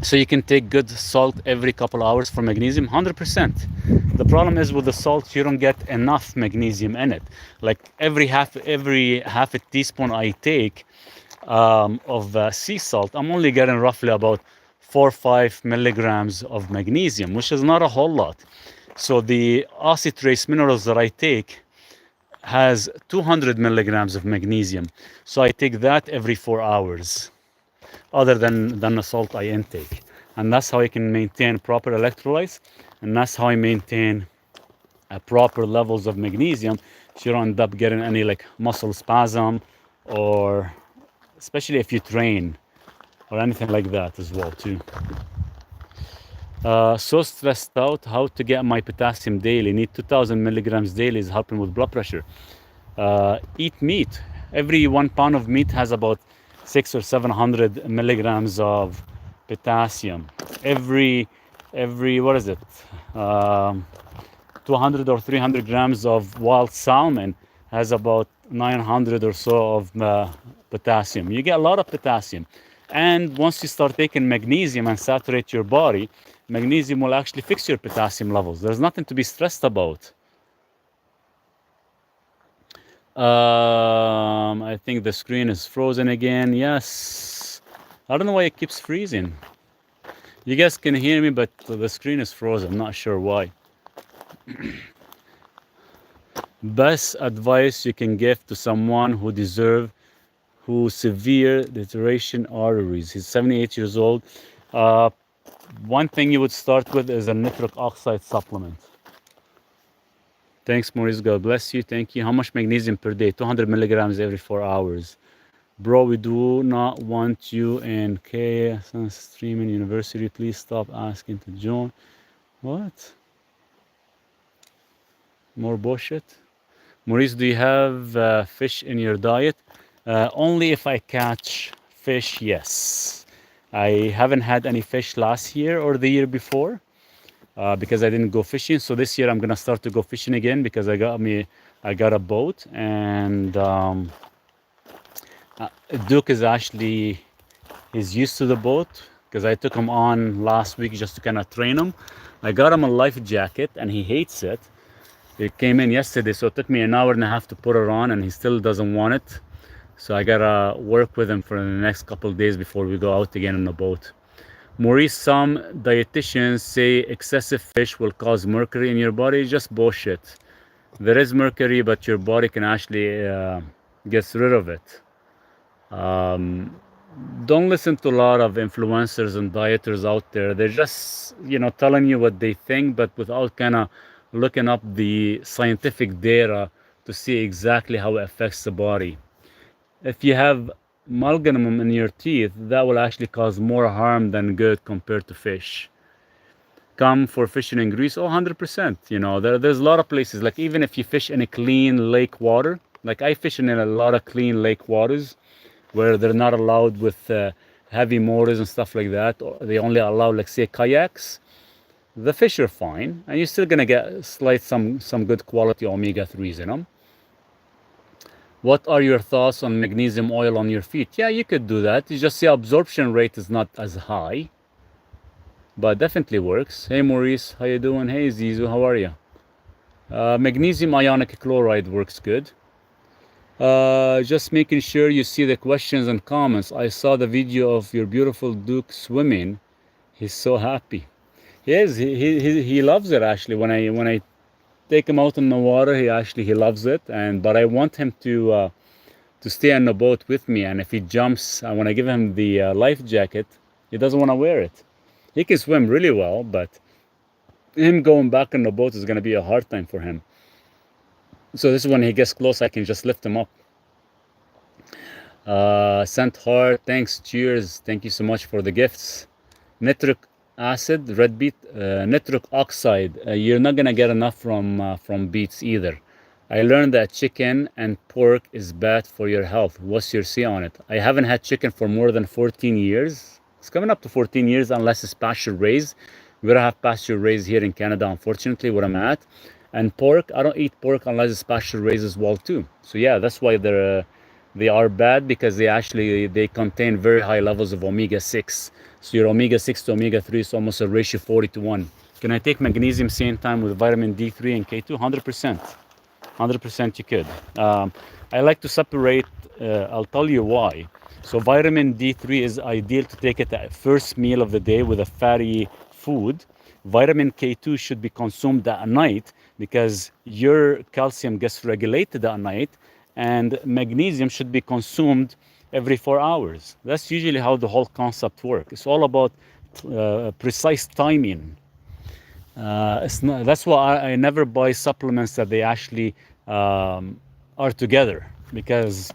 So you can take good salt every couple hours for magnesium, 100%. The problem is with the salt, you don't get enough magnesium in it. Like every half a teaspoon I take of sea salt, I'm only getting roughly about 4 or 5 milligrams of magnesium, which is not a whole lot. So the Aussie Trace Minerals that I take has 200 milligrams of magnesium. So I take that every 4 hours, other than the salt I intake. And that's how I can maintain proper electrolytes, and that's how I maintain proper levels of magnesium, so you don't end up getting any like muscle spasm, or especially if you train or anything like that as well too. So stressed out, how to get my potassium daily? Need 2000 milligrams daily, is helping with blood pressure. Eat meat. Every 1 pound of meat has about 600 or 700 milligrams of potassium. Every what is it? 200 or 300 grams of wild salmon has about 900 or so of potassium. You get a lot of potassium. And once you start taking magnesium and saturate your body, magnesium will actually fix your potassium levels. There's nothing to be stressed about. I think the screen is frozen again. Yes. I don't know why it keeps freezing. You guys can hear me, but the screen is frozen. I'm not sure why. Best advice you can give to someone who severe deterioration arteries. He's 78 years old. One thing you would start with is a nitric oxide supplement. Thanks, Maurice. God bless you. Thank you. How much magnesium per day? 200 milligrams every 4 hours. Bro, we do not want you in KSN streaming university. Please stop asking to join. What? More bullshit? Maurice, do you have fish in your diet? Only if I catch fish, yes. I haven't had any fish last year or the year before because I didn't go fishing. So this year I'm gonna start to go fishing again because I got a boat, and Duke is he's used to the boat because I took him on last week just to kind of train him. I got him a life jacket and he hates it. It came in yesterday, so it took me an hour and a half to put it on, and he still doesn't want it. So I gotta work with him for the next couple of days before we go out again on the boat. Maurice, some dietitians say excessive fish will cause mercury in your body. Just bullshit. There is mercury, but your body can actually get rid of it. Don't listen to a lot of influencers and dieters out there. They're just, telling you what they think, but without kind of looking up the scientific data to see exactly how it affects the body. If you have amalgam in your teeth, that will actually cause more harm than good compared to fish. Come for fishing in Greece, 100%. There's a lot of places, like even if you fish in a clean lake water, like I fish in a lot of clean lake waters where they're not allowed with heavy motors and stuff like that, or they only allow, like say, kayaks. The fish are fine, and you're still gonna get some good quality omega-3s. What are your thoughts on magnesium oil on your feet? Yeah, you could do that. You just see absorption rate is not as high, but definitely works. Hey Maurice, how you doing? Hey Zizu, how are you? Magnesium ionic chloride works good. Just making sure you see the questions and comments. I saw the video of your beautiful Duke swimming. He's so happy. He is. He loves it actually. When I take him out in the water, he loves it. But I want him to stay on the boat with me. And if he jumps, when I give him the life jacket, he doesn't want to wear it. He can swim really well, but him going back in the boat is going to be a hard time for him. So this is when he gets close, I can just lift him up. Sent heart, thanks, cheers. Thank you so much for the gifts. Nitric acid, red beet, nitric oxide. You're not going to get enough from beets either. I learned that chicken and pork is bad for your health. What's your say on it? I haven't had chicken for more than 14 years. It's coming up to 14 years unless it's pasture raised. We don't have pasture raised here in Canada, unfortunately, where I'm at. And pork, I don't eat pork unless it's pasture raised as well too. So yeah, that's why they are bad, because they contain very high levels of omega-6. So your omega-6 to omega-3 is almost a ratio 40:1. Can I take magnesium same time with vitamin D3 and K2? 100%. 100% you could. I like to separate, I'll tell you why. So vitamin D3 is ideal to take it at first meal of the day with a fatty food. Vitamin K2 should be consumed at night because your calcium gets regulated at night, and magnesium should be consumed every 4 hours. That's usually how the whole concept works. It's all about precise timing. That's why I never buy supplements that they actually are together, because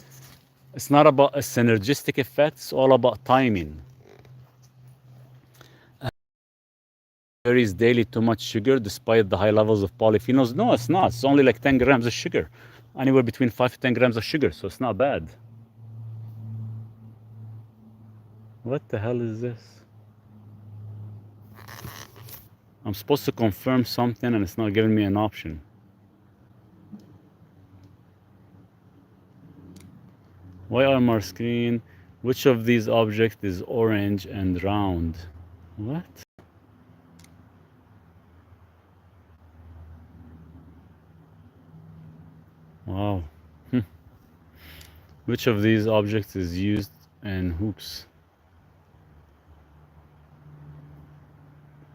it's not about a synergistic effect, it's all about timing. Carries daily too much sugar despite the high levels of polyphenols. No, it's not. It's only like 10 grams of sugar, anywhere between 5 to 10 grams of sugar, so it's not bad. What the hell is this? I'm supposed to confirm something and it's not giving me an option. Why on our screen? Which of these objects is orange and round? What? Wow. Which of these objects is used in hoops?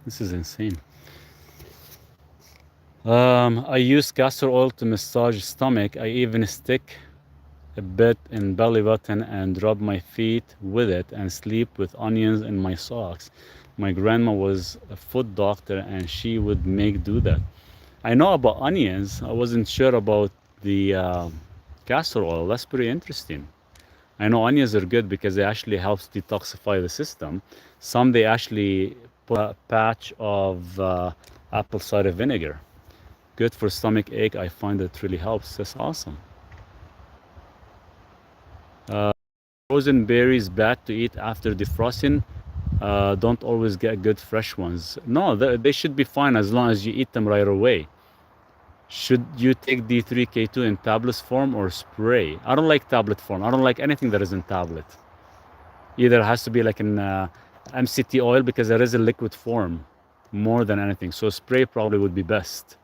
This is insane. I use castor oil to massage stomach. I even stick a bit in belly button and rub my feet with it and sleep with onions in my socks. My grandma was a foot doctor and she would make do that. I know about onions. I wasn't sure about the castor oil. That's pretty interesting. I know onions are good because it actually helps detoxify the system. Some they actually put a patch of apple cider vinegar. Good for stomach ache. I find it really helps. That's awesome. Frozen berries bad to eat after defrosting. Don't always get good fresh ones. No, they should be fine as long as you eat them right away. Should you take D3K2 in tablets form or spray? I don't like tablet form. I don't like anything that is in tablet. Either it has to be like in MCT oil, because there is a liquid form more than anything. So spray probably would be best.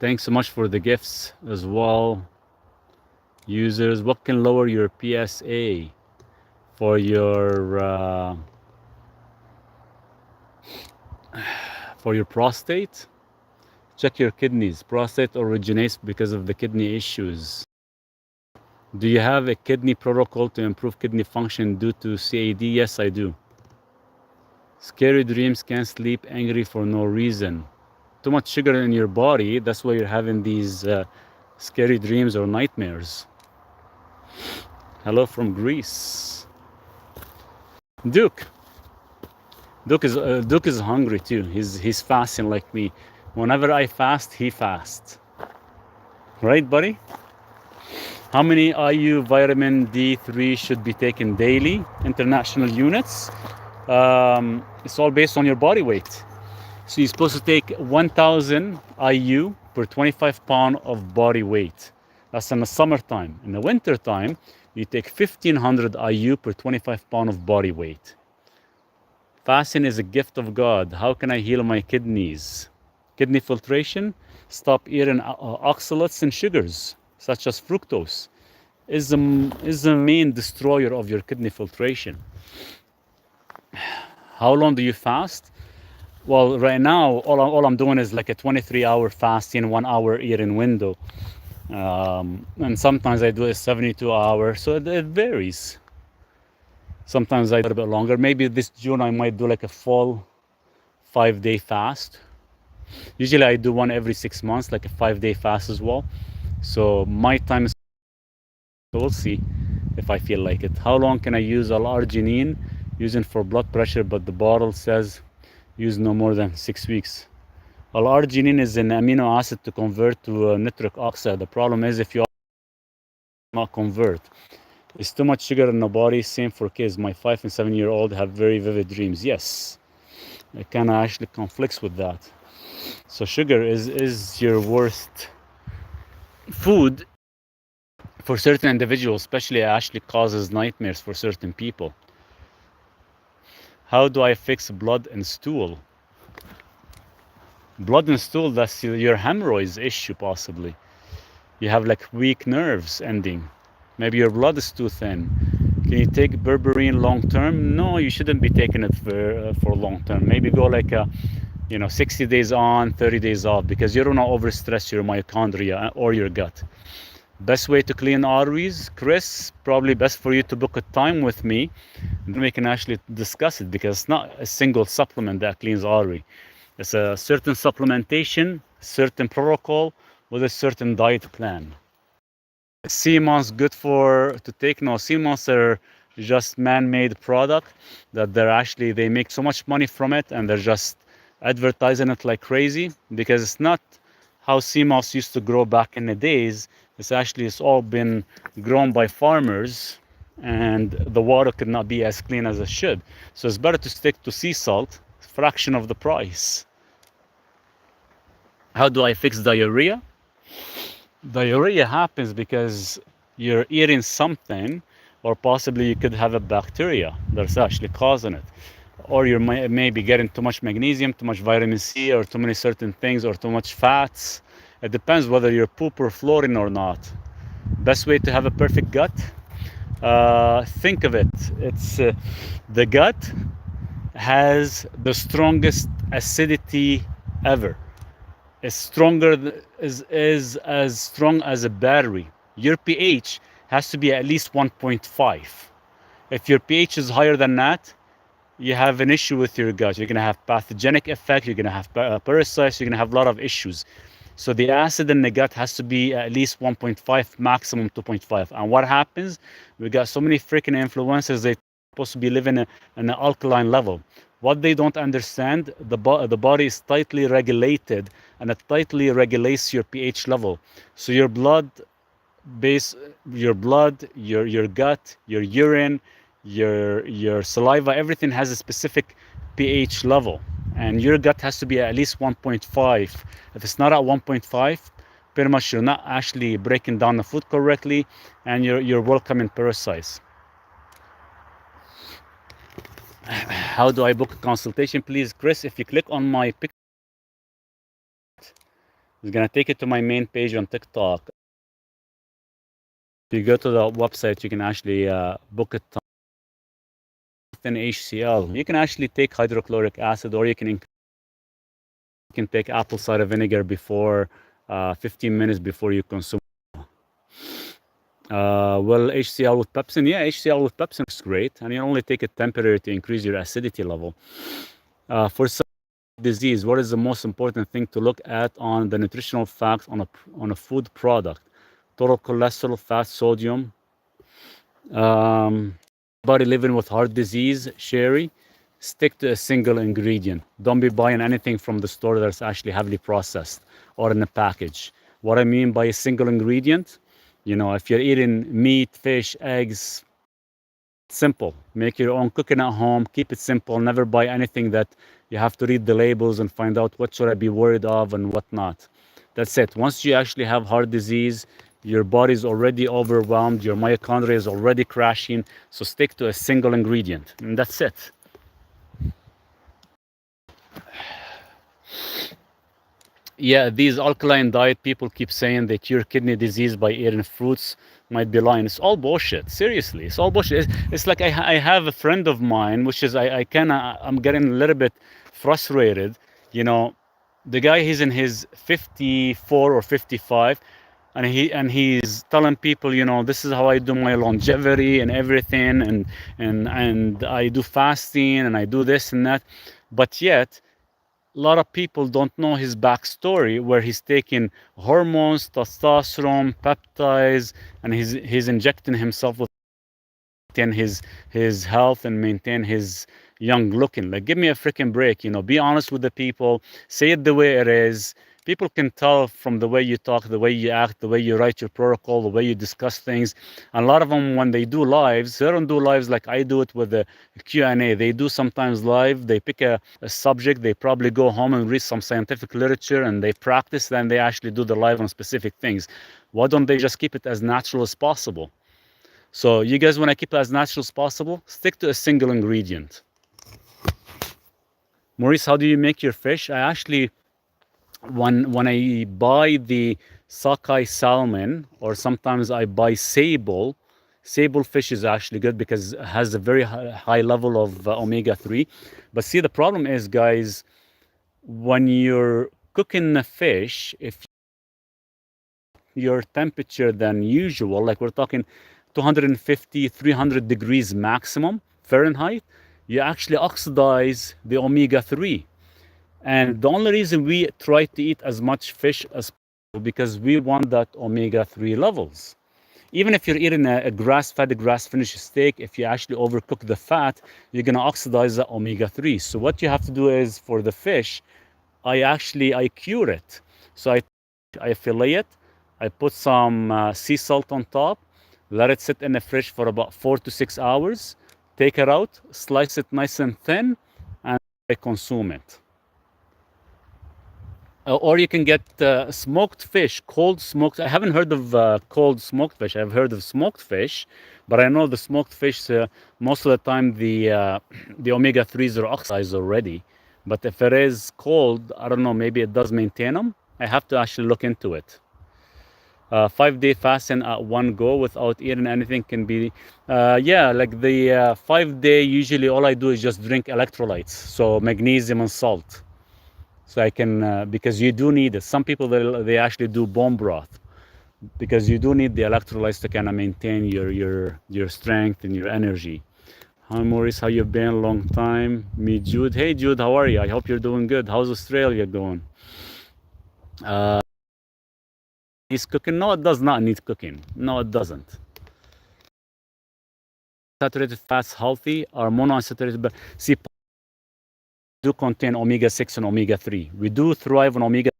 Thanks so much for the gifts as well. Users, what can lower your PSA for your prostate? Check your kidneys. Prostate originates because of the kidney issues. Do you have a kidney protocol to improve kidney function due to CAD? Yes, I do. Scary dreams, can't sleep, angry for no reason. Too much sugar in your body, that's why you're having these scary dreams or nightmares. Hello from Greece. Duke is hungry too. He's fasting like me. Whenever I fast, he fasts. Right, buddy? How many IU vitamin D3 should be taken daily? International units. It's all based on your body weight. So you're supposed to take 1,000 IU per 25 pound of body weight. That's in the summertime. In the wintertime, you take 1,500 IU per 25 pound of body weight. Fasting is a gift of God. How can I heal my kidneys? Kidney filtration, stop eating oxalates and sugars, such as fructose. Is the main destroyer of your kidney filtration. How long do you fast? Well, right now, all I'm doing is like a 23-hour fasting, 1 hour eating window. And sometimes I do a 72 hour, so it varies. Sometimes I do a bit longer. Maybe this June I might do like a full 5-day fast. Usually I do one every 6 months, like a 5-day fast as well. So my time is, we'll see if I feel like it. How long can I use L-arginine? Using for blood pressure, but the bottle says use no more than 6 weeks. L-arginine is an amino acid to convert to nitric oxide. The problem is if you not convert, it's too much sugar in the body. Same for kids. My 5 and 7-year-old have very vivid dreams. Yes, it kind of actually conflicts with that. So sugar is your worst food for certain individuals, especially it actually causes nightmares for certain people. How do I fix blood and stool? Blood and stool, that's your hemorrhoids issue possibly. You have like weak nerves ending. Maybe your blood is too thin. Can you take berberine long term? No, you shouldn't be taking it for long term. Maybe go like 60 days on, 30 days off, because you don't want to overstress your mitochondria or your gut. Best way to clean arteries, Chris, probably best for you to book a time with me, and then we can actually discuss it, because it's not a single supplement that cleans artery. It's a certain supplementation, certain protocol with a certain diet plan. Sea moss good to take? No, sea moss are just man-made product that they make so much money from it, and they're just advertising it like crazy, because it's not how sea moss used to grow back in the days. It's all been grown by farmers, and the water could not be as clean as it should. So it's better to stick to sea salt, fraction of the price. How do I fix diarrhea? Diarrhea happens because you're eating something, or possibly you could have a bacteria that's actually causing it. Or you maybe getting too much magnesium, too much vitamin C, or too many certain things, or too much fats. It depends whether you're poop or fluorine or not. Best way to have a perfect gut? Think of it. It's the gut has the strongest acidity ever. Is as strong as a battery. Your pH has to be at least 1.5. If your pH is higher than that, you have an issue with your gut. You're going to have pathogenic effect. You're going to have parasites. You're going to have a lot of issues. So the acid in the gut has to be at least 1.5, maximum 2.5. And what happens? We got so many freaking influencers. They're supposed to be living in an alkaline level. What they don't understand, the body is tightly regulated, and it tightly regulates your pH level. So your blood, your gut, your urine, your saliva, everything has a specific pH level, and your gut has to be at least 1.5. If it's not at 1.5, pretty much you're not actually breaking down the food correctly, and you're welcoming parasites. How do I book a consultation? Please, Chris, if you click on my picture, it's gonna take you to my main page on TikTok. If you go to the website, you can actually book it in HCl. You can actually take hydrochloric acid, or you can take apple cider vinegar before 15 minutes before you consume. Well, HCl with pepsin, yeah, HCl with pepsin is great, and you only take it temporarily to increase your acidity level. For some disease, what is the most important thing to look at on the nutritional facts on a food product? Total cholesterol, fat, sodium. Body living with heart disease, Sherry, stick to a single ingredient. Don't be buying anything from the store that's actually heavily processed or in a package. What I mean by a single ingredient, if you're eating meat, fish, eggs, simple. Make your own cooking at home. Keep it simple. Never buy anything that you have to read the labels and find out what should I be worried of and what not. That's it. Once you actually have heart disease, your body is already overwhelmed. Your mitochondria is already crashing. So stick to a single ingredient, and that's it. Yeah, these alkaline diet people keep saying they cure kidney disease by eating fruits, might be lying. It's all bullshit. Seriously, it's all bullshit. It's like I have a friend of mine, which is I'm getting a little bit frustrated. You know, the guy, he's in his 54 or 55, and he's telling people, you know, this is how I do my longevity and everything, and I do fasting and I do this and that, but yet a lot of people don't know his backstory, where he's taking hormones, testosterone, peptides, and he's injecting himself with maintain his health and maintain his young looking. Like, give me a freaking break. You know, be honest with the people. Say it the way it is. People can tell from the way you talk, the way you act, the way you write your protocol, the way you discuss things. And a lot of them, when they do lives, they don't do lives like I do it with the Q&A. They do sometimes live. They pick a subject. They probably go home and read some scientific literature and they practice. Then they actually do the live on specific things. Why don't they just keep it as natural as possible? So you guys want to keep it as natural as possible? Stick to a single ingredient. Maurice, how do you make your fish? I actually, when I buy the sockeye salmon, or sometimes I buy sable fish is actually good because it has a very high level of omega-3. But see, the problem is, guys, when you're cooking the fish, if your temperature than usual, like we're talking 250, 300 degrees maximum Fahrenheit, you actually oxidize the omega-3. And the only reason we try to eat as much fish as possible, because we want that omega-3 levels. Even if you're eating a grass-fed, grass-finished steak, if you actually overcook the fat, you're going to oxidize the omega-3. So what you have to do is, for the fish, I cure it. So I fillet it, I put some sea salt on top, let it sit in the fridge for about 4 to 6 hours, take it out, slice it nice and thin, and I consume it. Or you can get smoked fish, cold smoked. I haven't heard of cold smoked fish. I've heard of smoked fish, but I know the smoked fish, most of the time the omega-3s are oxidized already. But if it is cold, I don't know, maybe it does maintain them. I have to actually look into it. 5-day fasting at one go without eating anything can be, yeah, like the 5-day, usually all I do is just drink electrolytes, so magnesium and salt. So I can, because you do need it. Some people, they actually do bone broth, because you do need the electrolytes to kind of maintain your strength and your energy. Hi Maurice, how you been? Long time. Me Jude. Hey Jude, how are you? I hope you're doing good. How's Australia going? Needs cooking? No, it does not need cooking. No, it doesn't. Saturated fats healthy or monounsaturated? But see, do contain omega-6 and omega-3. We do thrive on omega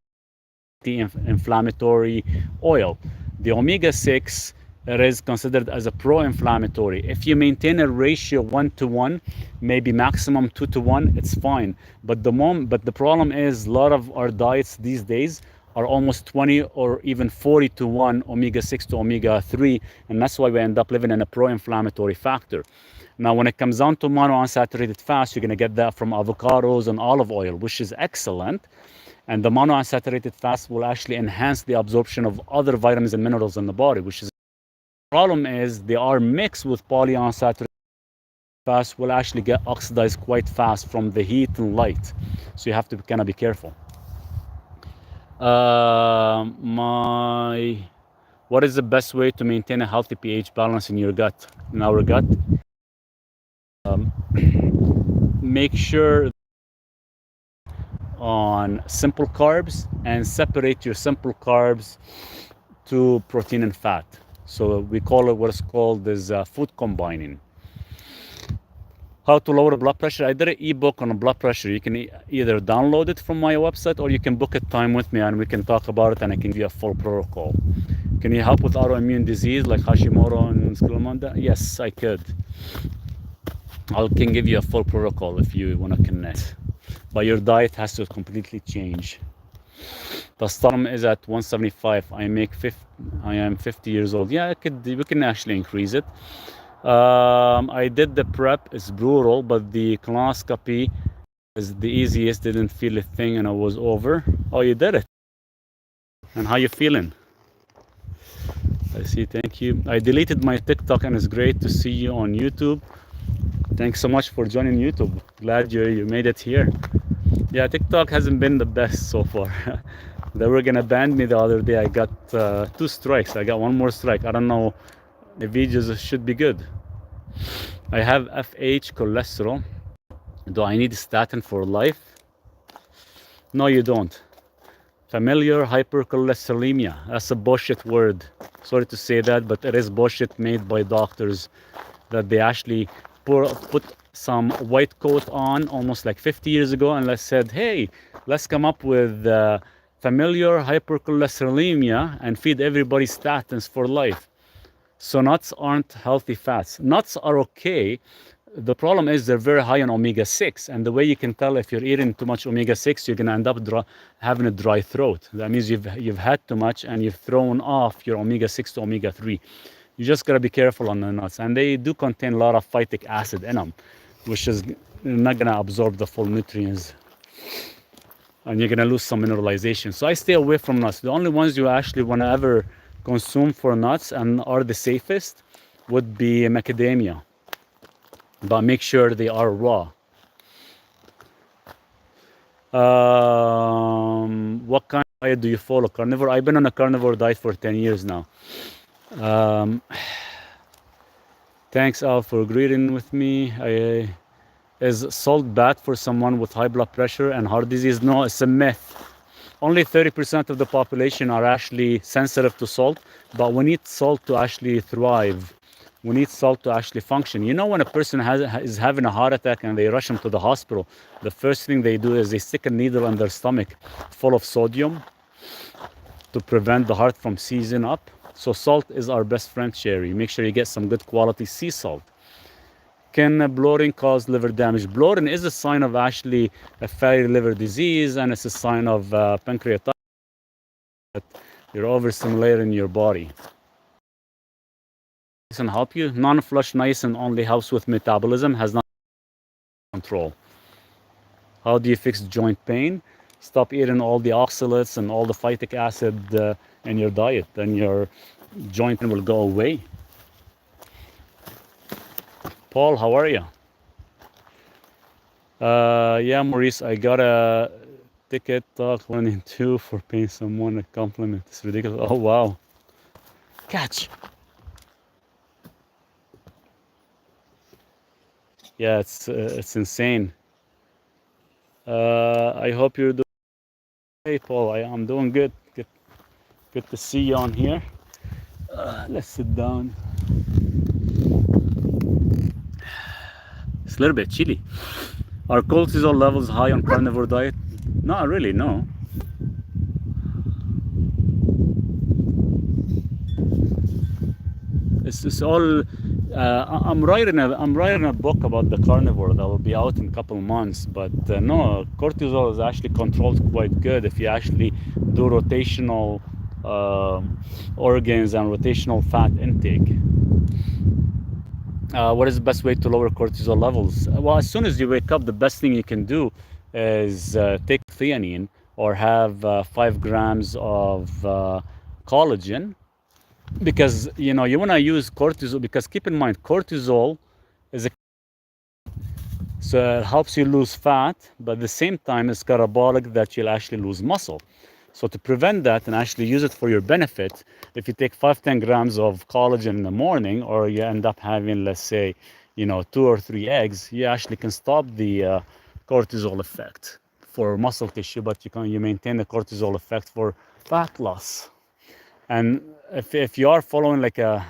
inflammatory oil. The omega-6, it is considered as a pro-inflammatory. If you maintain a ratio 1-to-1, maybe maximum 2-to-1, it's fine. But the problem is, a lot of our diets these days are almost 20 or even 40-to-1 omega-6 to omega-3, and that's why we end up living in a pro-inflammatory factor. Now, when it comes down to monounsaturated fats, you're going to get that from avocados and olive oil, which is excellent. And the monounsaturated fats will actually enhance the absorption of other vitamins and minerals in the body, which is the problem is they are mixed with polyunsaturated fats, will actually get oxidized quite fast from the heat and light. So you have to kind of be careful. What is the best way to maintain a healthy pH balance in your gut, in our gut? Make sure on simple carbs and separate your simple carbs to protein and fat. So we call it, what's called is food combining. How to lower blood pressure? I did an ebook on blood pressure. You can either download it from my website, or you can book a time with me and we can talk about it and I can give you a full protocol. Can you help with autoimmune disease like Hashimoto and Scleroderma? Yes, I could. I can give you a full protocol if you want to connect. But your diet has to completely change. The storm is at 175. I am 50 years old. Yeah, we can actually increase it. I did the prep. It's brutal, but the colonoscopy is the easiest. Didn't feel a thing and I was over. Oh, you did it? And how you feeling? I see, thank you. I deleted my TikTok and it's great to see you on YouTube. Thanks so much for joining YouTube. Glad you made it here. Yeah, TikTok hasn't been the best so far. They were gonna ban me the other day. I got 2 strikes. I got 1 more strike. I don't know. The videos should be good. I have FH cholesterol. Do I need statin for life? No, you don't. Familiar hypercholesterolemia. That's a bullshit word. Sorry to say that, but it is bullshit made by doctors that they actually put some white coat on almost like 50 years ago and said, hey, let's come up with familiar hypercholesterolemia and feed everybody statins for life. So nuts aren't healthy fats. Nuts are okay. The problem is they're very high on omega-6, and the way you can tell if you're eating too much omega-6, you're gonna end up having a dry throat. That means you've had too much and you've thrown off your omega-6 to omega-3. You just gotta be careful on the nuts, and they do contain a lot of phytic acid in them, which is not gonna absorb the full nutrients, and you're gonna lose some mineralization. So I stay away from nuts. The only ones you actually wanna ever consume for nuts and are the safest would be macadamia, but make sure they are raw. What kind of diet do you follow? Carnivore? I've been on a carnivore diet for 10 years now. Thanks, Al, for agreeing with me. Is salt bad for someone with high blood pressure and heart disease? No, it's a myth. Only 30% of the population are actually sensitive to salt, but we need salt to actually thrive. We need salt to actually function. You know, when a person is having a heart attack and they rush them to the hospital, the first thing they do is they stick a needle in their stomach full of sodium to prevent the heart from seizing up. So salt is our best friend, Sherry. Make sure you get some good quality sea salt. Can bloating cause liver damage? Bloating is a sign of actually a fatty liver disease, and it's a sign of pancreatitis, that you're overstimulating your body. Niacin help you? Non-flush niacin only helps with metabolism, has not control. How do you fix joint pain? Stop eating all the oxalates and all the phytic acid in your diet, then your joint pain will go away. Paul, how are you? Yeah, Maurice, I got a ticket talk 1 and 2 for paying someone a compliment. It's ridiculous. Oh, wow. Catch. Yeah, it's insane. I hope you're doing. Hey, Paul, I'm doing good. Good to see you on here. Let's sit down. It's a little bit chilly. Are cortisol levels high on carnivore diet? Not really, no. It's all. I'm writing a book about the carnivore that will be out in a couple of months. But no, cortisol is actually controlled quite good if you actually do rotational organs and rotational fat intake. What is the best way to lower cortisol levels? Well, as soon as you wake up, the best thing you can do is take theanine or have 5 grams of collagen, because you know you want to use cortisol, because keep in mind cortisol is so it helps you lose fat, but at the same time it's catabolic, that you'll actually lose muscle. So to prevent that and actually use it for your benefit, if you take 5-10 grams of collagen in the morning, or you end up having, let's say, 2 or 3 eggs, you actually can stop the cortisol effect for muscle tissue, but you maintain the cortisol effect for fat loss. And if you are following like a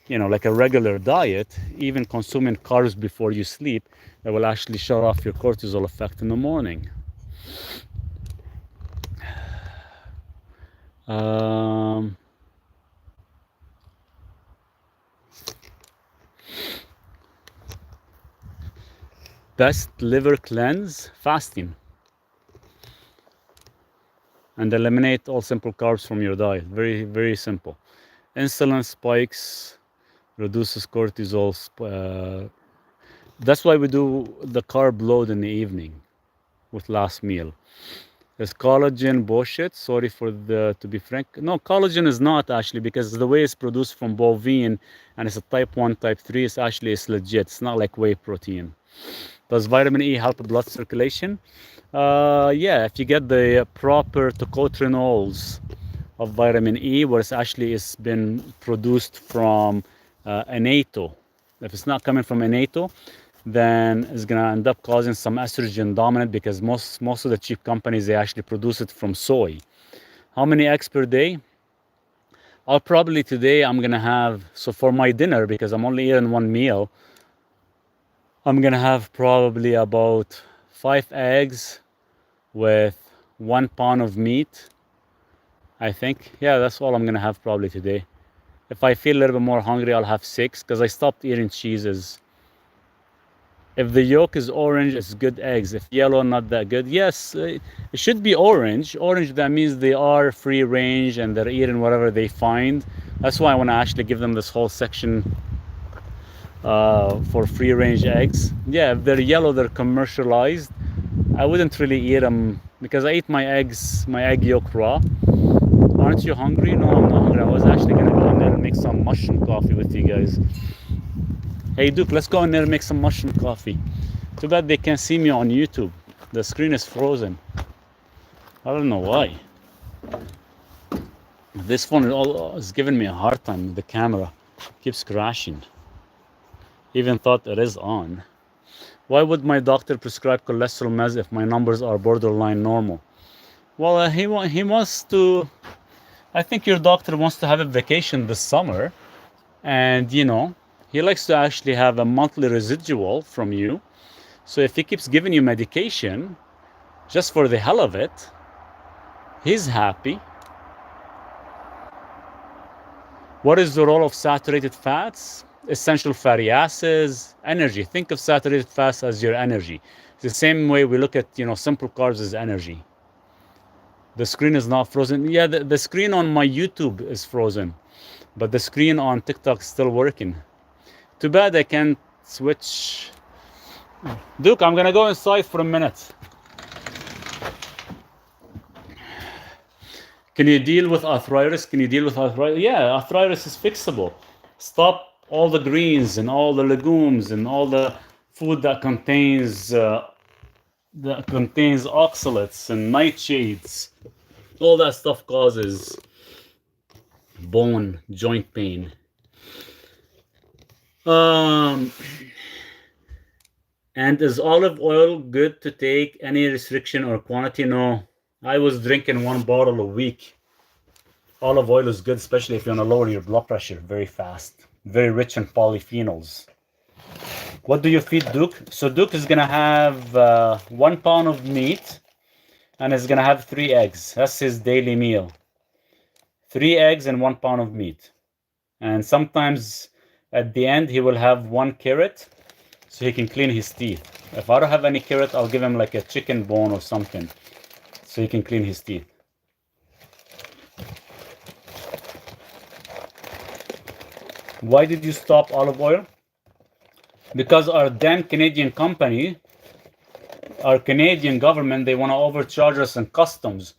regular diet, even consuming carbs before you sleep, that will actually shut off your cortisol effect in the morning. Best liver cleanse? Fasting. And eliminate all simple carbs from your diet. Very, very simple. Insulin spikes, reduces cortisol. That's why we do the carb load in the evening with last meal. Is collagen bullshit? Sorry for to be frank. No, collagen is not actually, because the way it's produced from bovine and it's a type 1, type 3, it's legit. It's not like whey protein. Does vitamin E help blood circulation? Yeah, if you get the proper tocotrienols of vitamin E, where it's been produced from annatto. If it's not coming from annatto, then it's gonna end up causing some estrogen dominant, because most of the cheap companies, they actually produce it from soy. How many eggs per day? I'll probably today I'm gonna have, so for my dinner, because I'm only eating one meal, I'm gonna have probably about 5 eggs with 1 pound of meat, I think. Yeah, that's all I'm gonna have probably today. If I feel a little bit more hungry, I'll have 6, because I stopped eating cheeses. If the yolk is orange, it's good eggs. If yellow, not that good. Yes, it should be orange. Orange, that means they are free range and they're eating whatever they find. That's why I want to actually give them this whole section for free range eggs. Yeah, if they're yellow, they're commercialized. I wouldn't really eat them, because I eat my egg yolk raw. Aren't you hungry? No, I'm not hungry. I was actually gonna go in there and make some mushroom coffee with you guys. Hey Duke, let's go in there and make some mushroom coffee. Too bad they can't see me on YouTube. The screen is frozen. I don't know why. This phone is giving me a hard time. The camera keeps crashing. Even thought it is on. Why would my doctor prescribe cholesterol meds if my numbers are borderline normal? Well, he wants to. I think your doctor wants to have a vacation this summer, and he likes to actually have a monthly residual from you. So if he keeps giving you medication just for the hell of it, he's happy. What is the role of saturated fats? Essential fatty acids, energy. Think of saturated fats as your energy. It's the same way we look at simple carbs as energy. The screen is not frozen. Yeah, the screen on my YouTube is frozen, but the screen on TikTok is still working. Too bad I can't switch. Duke, I'm gonna go inside for a minute. Can you deal with arthritis? Yeah, arthritis is fixable. Stop all the greens and all the legumes and all the food that contains oxalates and nightshades. All that stuff causes bone joint pain. And is olive oil good to take? Any restriction or quantity? No. I was drinking 1 bottle a week. Olive oil is good, especially if you want to lower your blood pressure very fast. Very rich in polyphenols. What do you feed Duke? So Duke is gonna have 1 pound of meat, and is gonna have 3 eggs. That's his daily meal. 3 eggs and 1 pound of meat. And sometimes at the end he will have 1 carrot, so he can clean his teeth. If I don't have any carrot, I'll give him like a chicken bone or something, so he can clean his teeth. Why did you stop olive oil? Because our damn Canadian company, our Canadian government, they want to overcharge us in customs.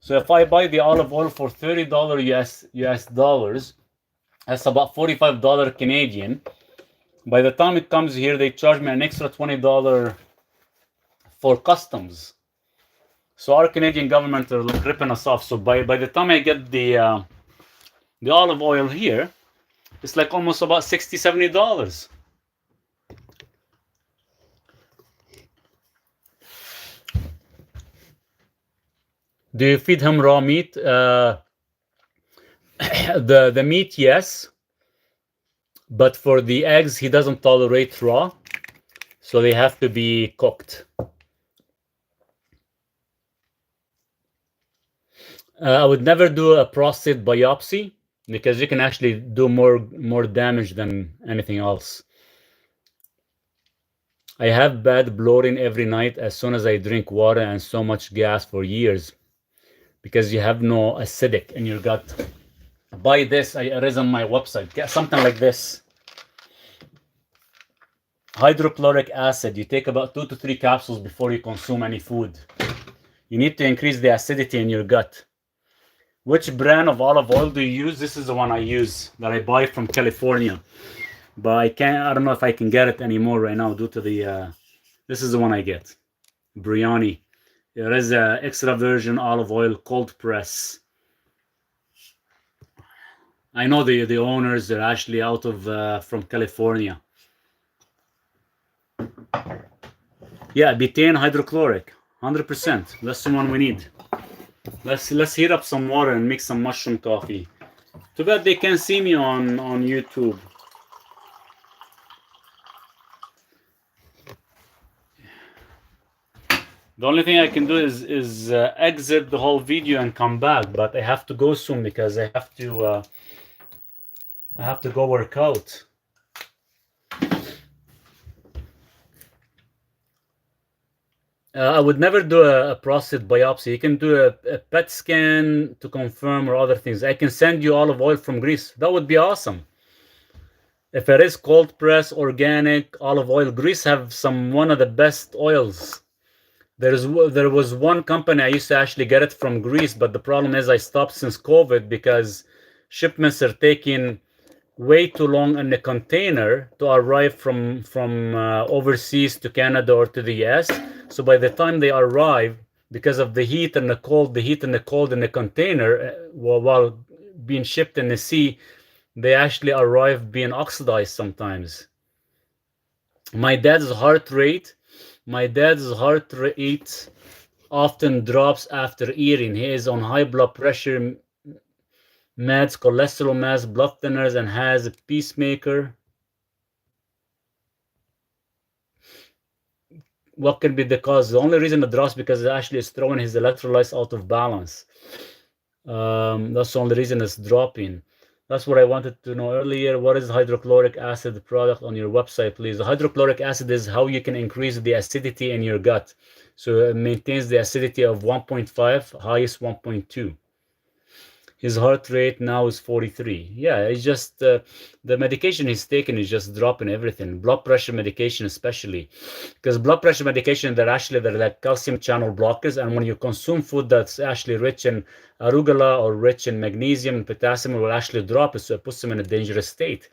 So if I buy the olive oil for $30 US dollars, that's about $45 Canadian. By the time it comes here, they charge me an extra $20 for customs. So our Canadian government are like ripping us off. So by the time I get the olive oil here, it's like almost about $60-$70. Do you feed him raw meat? The meat, yes, but for the eggs, he doesn't tolerate raw, so they have to be cooked. I would never do a prostate biopsy, because you can actually do more damage than anything else. I have bad bloating every night as soon as I drink water, and so much gas for years, because you have no acidic in your gut. Buy this, it is on my website. Get something like this. Hydrochloric acid. You take about 2 to 3 capsules before you consume any food. You need to increase the acidity in your gut. Which brand of olive oil do you use? This is the one I use that I buy from California, but I don't know if I can get it anymore right now due to the this is the one I get, Brioni. There is a extra virgin olive oil cold press. I know the owners, they're actually out of from California. Yeah, betaine hydrochloric, 100%. That's the one we need. Let's heat up some water and make some mushroom coffee. Too bad they can't see me on YouTube. The only thing I can do is exit the whole video and come back, but I have to go soon because I have to go work out. I would never do a prostate biopsy. You can do a PET scan to confirm or other things. I can send you olive oil from Greece. That would be awesome. If it is cold press, organic olive oil, Greece have one of the best oils. There was one company I used to actually get it from Greece, but the problem is I stopped since COVID because shipments are taking way too long in the container to arrive from overseas to Canada or to the US. So by the time they arrive, because of the heat and the cold, in the container while being shipped in the sea, they actually arrive being oxidized sometimes. My dad's heart rate often drops after eating. He is on high blood pressure meds, cholesterol meds, blood thinners, and has a pacemaker. What can be the cause? The only reason it drops because it actually is throwing his electrolytes out of balance. That's the only reason it's dropping. That's what I wanted to know earlier. What is hydrochloric acid product on your website, please? The hydrochloric acid is how you can increase the acidity in your gut. So it maintains the acidity of 1.5, highest 1.2. His heart rate now is 43. Yeah, it's just the medication he's taking is just dropping everything. Blood pressure medication especially, because blood pressure medication they're like calcium channel blockers, and when you consume food that's actually rich in arugula or rich in magnesium and potassium, it will actually drop it, so it puts him in a dangerous state.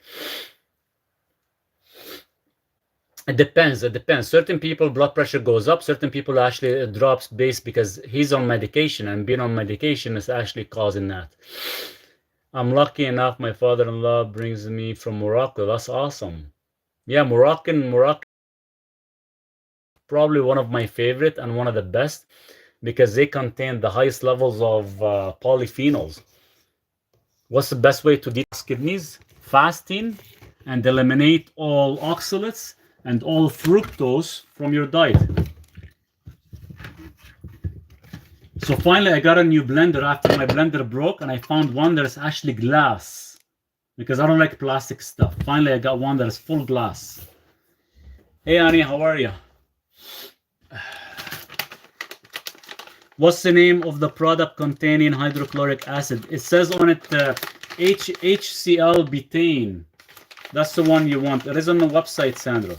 It depends. Certain people blood pressure goes up. Certain people actually it drops based because he's on medication, and being on medication is actually causing that. I'm lucky enough. My father-in-law brings me from Morocco. That's awesome. Yeah, Moroccan, probably one of my favorite and one of the best because they contain the highest levels of polyphenols. What's the best way to detox kidneys? Fasting and eliminate all oxalates and all fructose from your diet. So finally I got a new blender after my blender broke, and I found one that is actually glass because I don't like plastic stuff. Finally I got one that is full glass. Hey Annie, how are you? What's the name of the product containing hydrochloric acid? It says on it HCl betaine. That's the one you want. It is on the website, Sandra.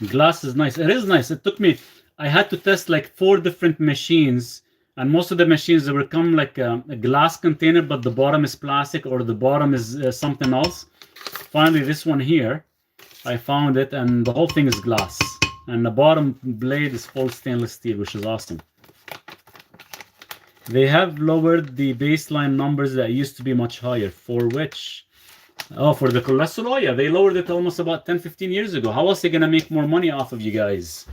Glass is nice. It is nice. It took me, I had to test like 4 different machines, and most of the machines they will come like a glass container, but the bottom is plastic or the bottom is something else. Finally, this one here, I found it, and the whole thing is glass, and the bottom blade is full stainless steel, which is awesome. They have lowered the baseline numbers that used to be much higher. For which? Oh, for the cholesterol? Yeah, they lowered it almost about 10-15 years ago. How else are they going to make more money off of you guys?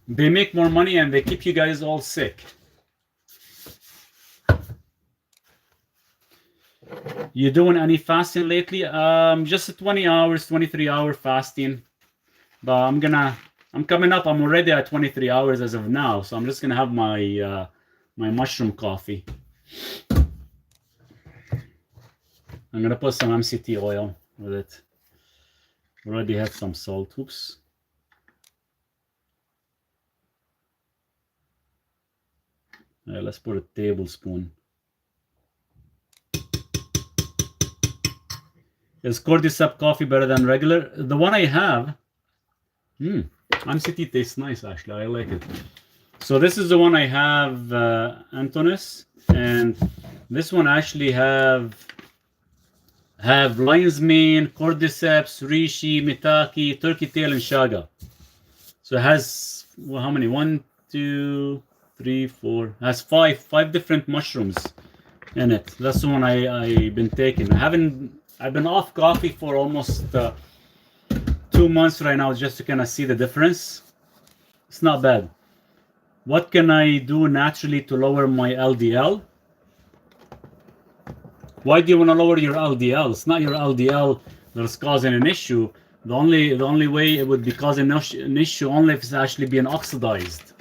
They make more money and they keep you guys all sick. You doing any fasting lately? Just 20 hours, 23-hour fasting. But I'm coming up. I'm already at 23 hours as of now, so I'm just gonna have my my mushroom coffee. I'm gonna put some MCT oil with it. Already have some salt. Oops. Let's put a tablespoon. Is Cordyceps coffee better than regular? The one I have, MCT tastes nice actually. I like it. So this is the one I have, Antonis, and this one actually have lion's mane, cordyceps, reishi, mitaki, turkey tail, and shaga. So it has, well, how many? 1, 2, 3, 4. It has five different mushrooms in it. That's the one I've been taking. I've been off coffee for almost 2 months right now, just to kind of see the difference. It's not bad. What can I do naturally to lower my LDL? Why do you want to lower your LDL? It's not your LDL that's causing an issue. The only way it would be causing an issue only if it's actually being oxidized.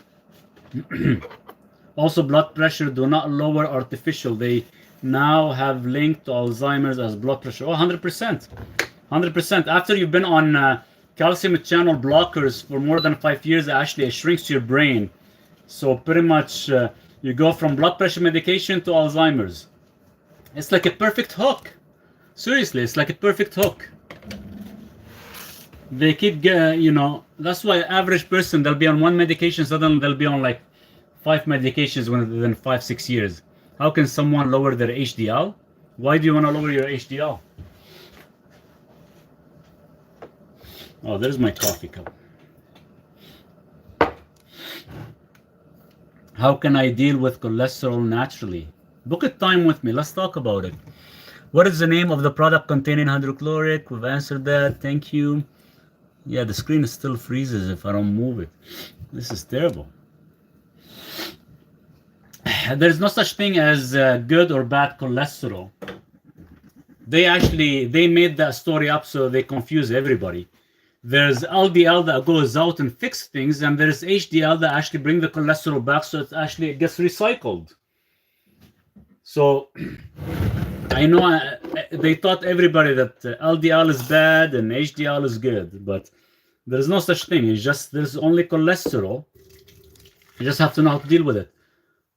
Also, blood pressure do not lower artificial. They now have linked to Alzheimer's as blood pressure. Oh, 100%. 100%. After you've been on calcium channel blockers for more than 5 years, actually it shrinks your brain. So pretty much you go from blood pressure medication to Alzheimer's. It's like a perfect hook. Seriously, it's like a perfect hook. They keep, that's why average person, they'll be on one medication, suddenly they'll be on like 5 medications within 5-6 years. How can someone lower their HDL? Why do you want to lower your HDL? Oh, there's my coffee cup. How can I deal with cholesterol naturally? Book a time with me. Let's talk about it. What is the name of the product containing hydrochloric? We've answered that. Thank you. Yeah, the screen still freezes if I don't move it. This is terrible. There's no such thing as good or bad cholesterol. They made that story up so they confuse everybody. There's LDL that goes out and fix things, and there's HDL that actually bring the cholesterol back, so it gets recycled. So I know they taught everybody that LDL is bad and HDL is good, but there's no such thing. It's just there's only cholesterol. You just have to know how to deal with it.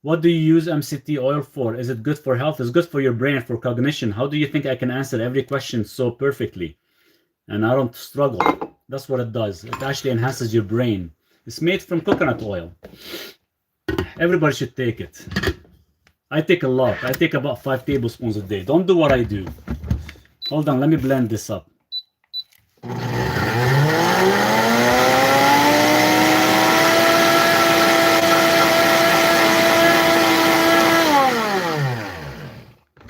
What do you use MCT oil for? Is it good for health? It's good for your brain, for cognition. How do you think I can answer every question so perfectly? And I don't struggle. That's what it does. It actually enhances your brain. It's made from coconut oil. Everybody should take it. I take a lot. I take about 5 tablespoons a day. Don't do what I do. Hold on, let me blend this up.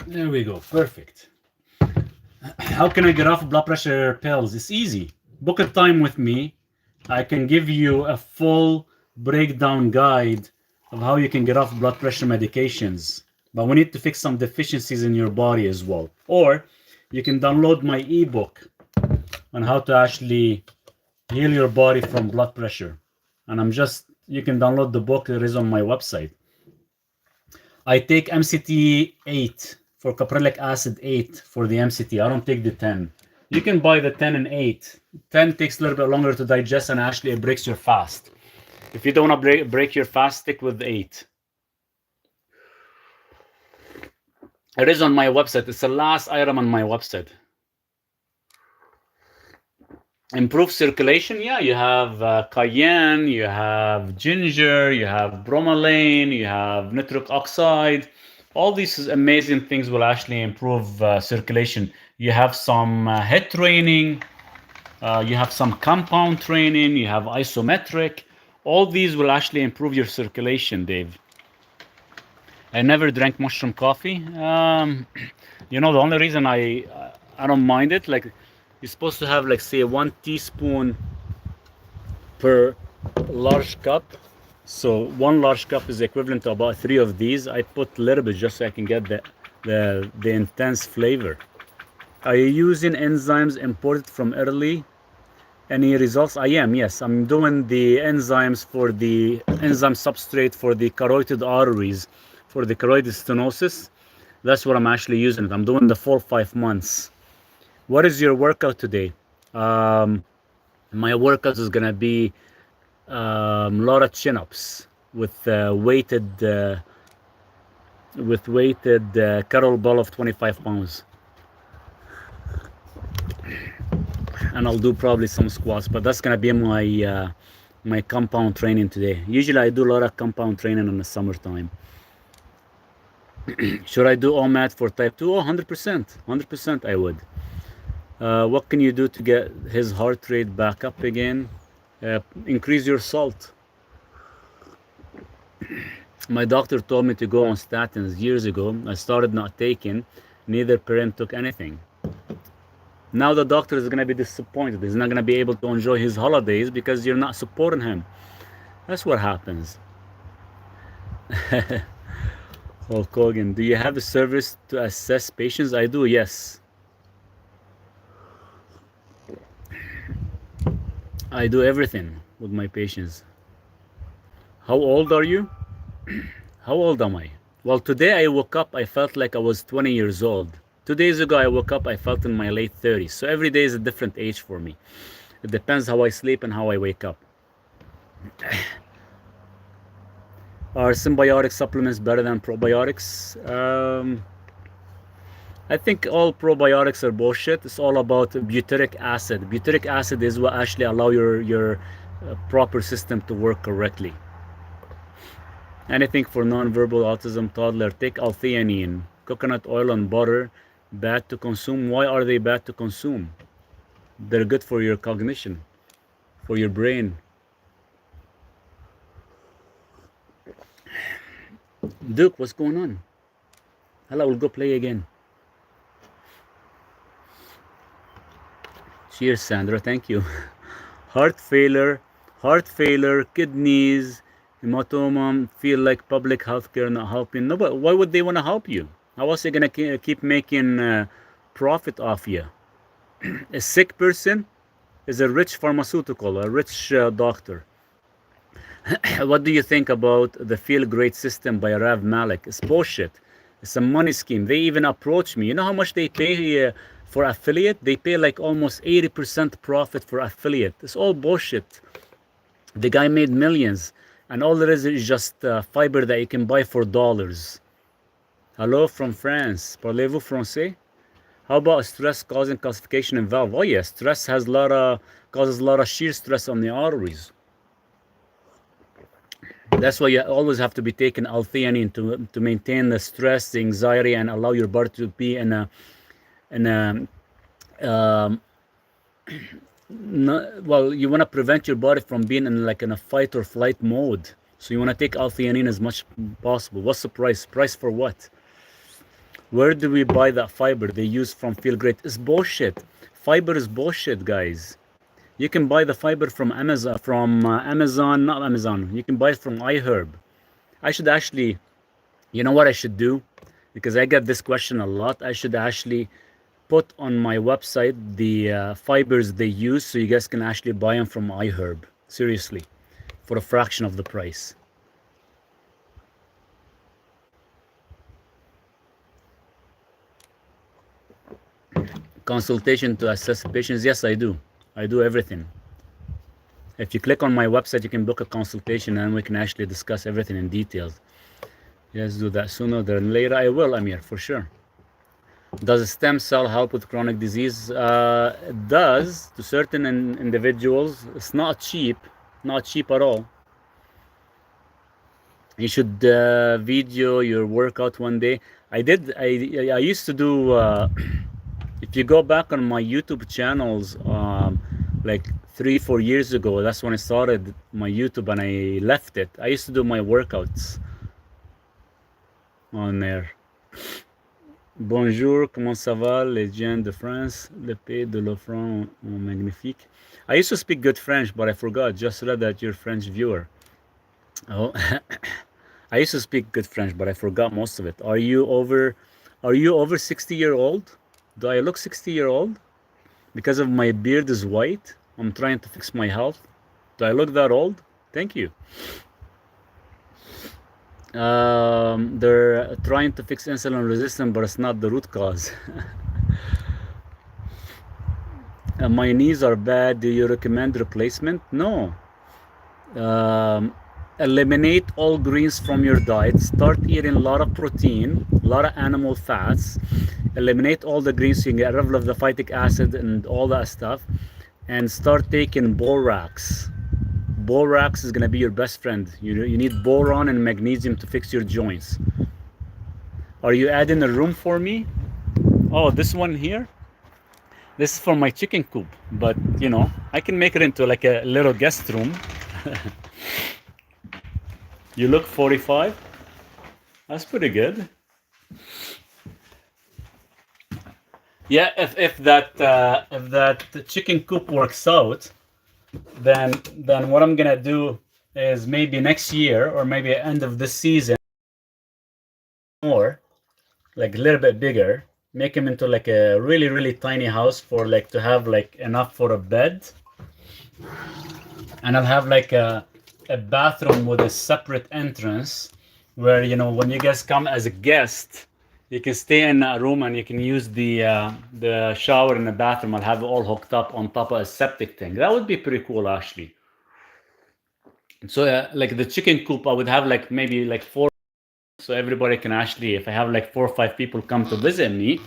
There we go. Perfect. How can I get off blood pressure pills? It's easy. Book a time with me. I can give you a full breakdown guide of how you can get off blood pressure medications. But we need to fix some deficiencies in your body as well. Or you can download my ebook on how to actually heal your body from blood pressure. And you can download the book that is on my website. I take MCT 8 for caprylic acid 8 for the MCT. I don't take the 10. You can buy the 10 and 8. 10 takes a little bit longer to digest and actually it breaks your fast. If you don't want to break your fast, stick with 8. It is on my website. It's the last item on my website. Improve circulation. Yeah, you have cayenne, you have ginger, you have bromelain, you have nitric oxide. All these amazing things will actually improve circulation. You have some head training, you have some compound training, you have isometric. All these will actually improve your circulation, Dave. I never drank mushroom coffee. The only reason I don't mind it, like you're supposed to have, like, say, 1 teaspoon per large cup. So 1 large cup is equivalent to about 3 of these. I put a little bit just so I can get the intense flavor. Are you using enzymes imported from Italy? Any results? I am, yes. I'm doing the enzymes for the enzyme substrate for the carotid arteries, for the carotid stenosis. That's what I'm actually using. I'm doing the full 5 months. What is your workout today? My workout is gonna be a lot of chin-ups with weighted kettlebell of 25 pounds. and I'll do probably some squats, but that's gonna be my my compound training today. Usually I do a lot of compound training in the summertime. Should I do OMAD for type 2? Oh, 100%. 100% I would. What can you do to get his heart rate back up again? Increase your salt. My doctor told me to go on statins years ago. I started not taking. Neither parent took anything. Now the doctor is going to be disappointed. He's not going to be able to enjoy his holidays because you're not supporting him. That's what happens. Hulk Hogan, do you have a service to assess patients? I do, yes. I do everything with my patients. How old are you? How old am I? Well, today I woke up, I felt like I was 20 years old. 2 days ago I woke up, I felt in my late 30s. So every day is a different age for me. It depends how I sleep and how I wake up. Are symbiotic supplements better than probiotics? I think all probiotics are bullshit. It's all about butyric acid. Butyric acid is what actually allow your proper system to work correctly. Anything for non-verbal autism toddler, take L-theanine, coconut oil and butter, bad to consume. Why are they bad to consume? They're good for your cognition, for your brain. Duke, what's going on? Hello, we'll go play again. Cheers, Sandra, thank you. Heart failure, kidneys, hematoma, feel like public health care not helping. No, but why would they want to help you? How else are they going to keep making profit off you? A sick person is a rich pharmaceutical, a rich doctor. What do you think about the Feel Great system by Rav Malik? It's bullshit. It's a money scheme. They even approach me. You know how much they pay for affiliate? They pay like almost 80% profit for affiliate. It's all bullshit. The guy made millions, and all there is just fiber that you can buy for dollars. Hello from France. Parlez-vous français? How about stress causing calcification in valve? Oh yes, stress has causes a lot of shear stress on the arteries. That's why you always have to be taking L-theanine to maintain the stress, the anxiety, and allow your body to be in a well, you want to prevent your body from being in a fight or flight mode. So you want to take L-theanine as much as possible. What's the price? Price for what? Where do we buy that fiber they use from Feel Great? It's bullshit. Fiber is bullshit, guys. You can buy the fiber from Amazon, not Amazon. You can buy it from iHerb. I should actually, you know what I should do? Because I get this question a lot. I should actually put on my website the fibers they use so you guys can actually buy them from iHerb. Seriously, for a fraction of the price. Consultation to assess patients. Yes, I do. I do everything. If you click on my website, you can book a consultation and we can actually discuss everything in details. Yes, do that sooner than later. I will, Amir, for sure. Does a stem cell help with chronic disease? It does to certain individuals. It's not cheap at all. You should video your workout one day. I used to do, if you go back on my YouTube channels, like 3-4 years ago, that's when I started my YouTube and I left it. I used to do my workouts on there. Bonjour, comment ça va, les gens de France, le pays de l'offrande magnifique. I used to speak good French, but I forgot. Just read that you're a French viewer. Oh, I used to speak good French, but I forgot most of it. Are you over 60-year-old? Do I look 60-year-old? Because of my beard is white. I'm trying to fix my health. Do I look that old? Thank you. They're trying to fix insulin resistance, but it's not the root cause. My knees are bad. Do you recommend replacement? No. Eliminate all greens from your diet. Start eating a lot of protein, a lot of animal fats. Eliminate all the greens so you can get rid of the phytic acid and all that stuff, and start taking borax. Borax is going to be your best friend. You need boron and magnesium to fix your joints. Are you adding a room for me? Oh, this one here? This is for my chicken coop, but you know, I can make it into like a little guest room. You look 45? That's pretty good. Yeah, if that chicken coop works out, then what I'm gonna do is maybe next year or maybe at end of this season, more like a little bit bigger, make them into like a really tiny house for like to have like enough for a bed, and I'll have like a bathroom with a separate entrance where, you know, when you guys come as a guest, you can stay in a room and you can use the shower in the bathroom. I'll have it all hooked up on top of a septic tank. That would be pretty cool, actually. So like the chicken coop, I would have like maybe like 4, so everybody can actually, if I have like 4 or 5 people come to visit me,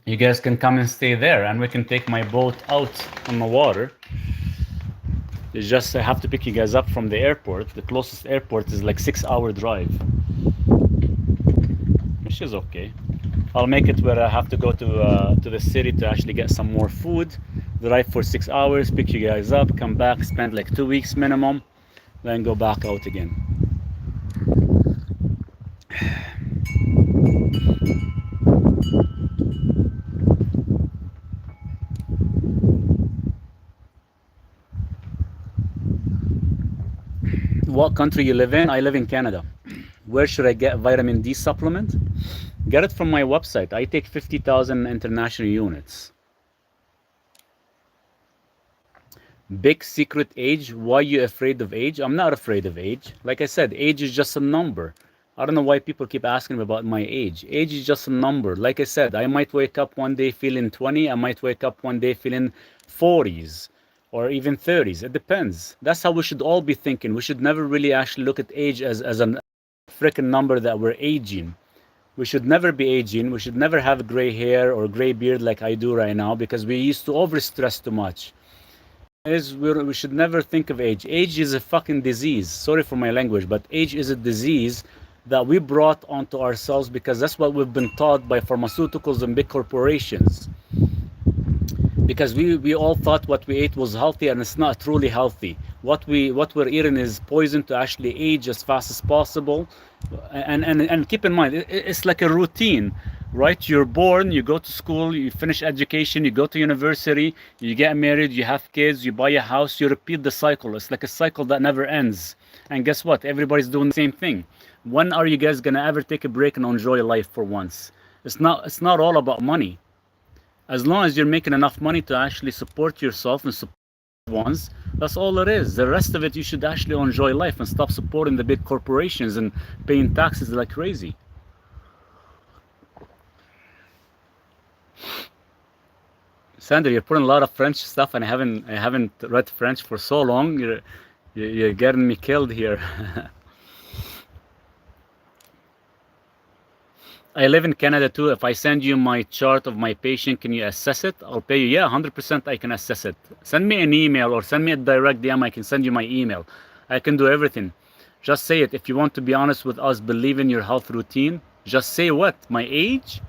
you guys can come and stay there, and we can take my boat out on the water. It's just I have to pick you guys up from the airport. The closest airport is like 6-hour drive, which is okay. I'll make it where I have to go to the city to actually get some more food, drive for 6 hours, pick you guys up, come back, spend like 2 weeks minimum, then go back out again. What country you live in? I live in Canada. Where should I get vitamin D supplement? Get it from my website. I take 50,000 international units. Big secret age. Why you afraid of age? I'm not afraid of age. Like I said, age is just a number. I don't know why people keep asking me about my age. Age is just a number. Like I said, I might wake up one day feeling 20. I might wake up one day feeling 40s or even 30s. It depends. That's how we should all be thinking. We should never really actually look at age as a freaking number that we're aging. We should never be aging. We should never have gray hair or gray beard like I do right now, because we used to overstress too much. We should never think of age. Age is a fucking disease. Sorry for my language, but age is a disease that we brought onto ourselves because that's what we've been taught by pharmaceuticals and big corporations. Because we all thought what we ate was healthy, and it's not truly healthy. What we're eating is poison to actually age as fast as possible. And keep in mind, it's like a routine, right? You're born, you go to school, you finish education, you go to university, you get married, you have kids, you buy a house, you repeat the cycle. It's like a cycle that never ends. And guess what? Everybody's doing the same thing. When are you guys gonna ever take a break and enjoy life for once? It's not all about money. As long as you're making enough money to actually support yourself and support ones, that's all it is. The rest of it, you should actually enjoy life and stop supporting the big corporations and paying taxes like crazy. Sandra, you're putting a lot of French stuff, and I haven't read French for so long. You're getting me killed here. I live in Canada too. If I send you my chart of my patient, can you assess it? I'll pay you. Yeah, 100% I can assess it. Send me an email or send me a direct DM. I can send you my email. I can do everything. Just say it. If you want to be honest with us, believe in your health routine. Just say what? My age?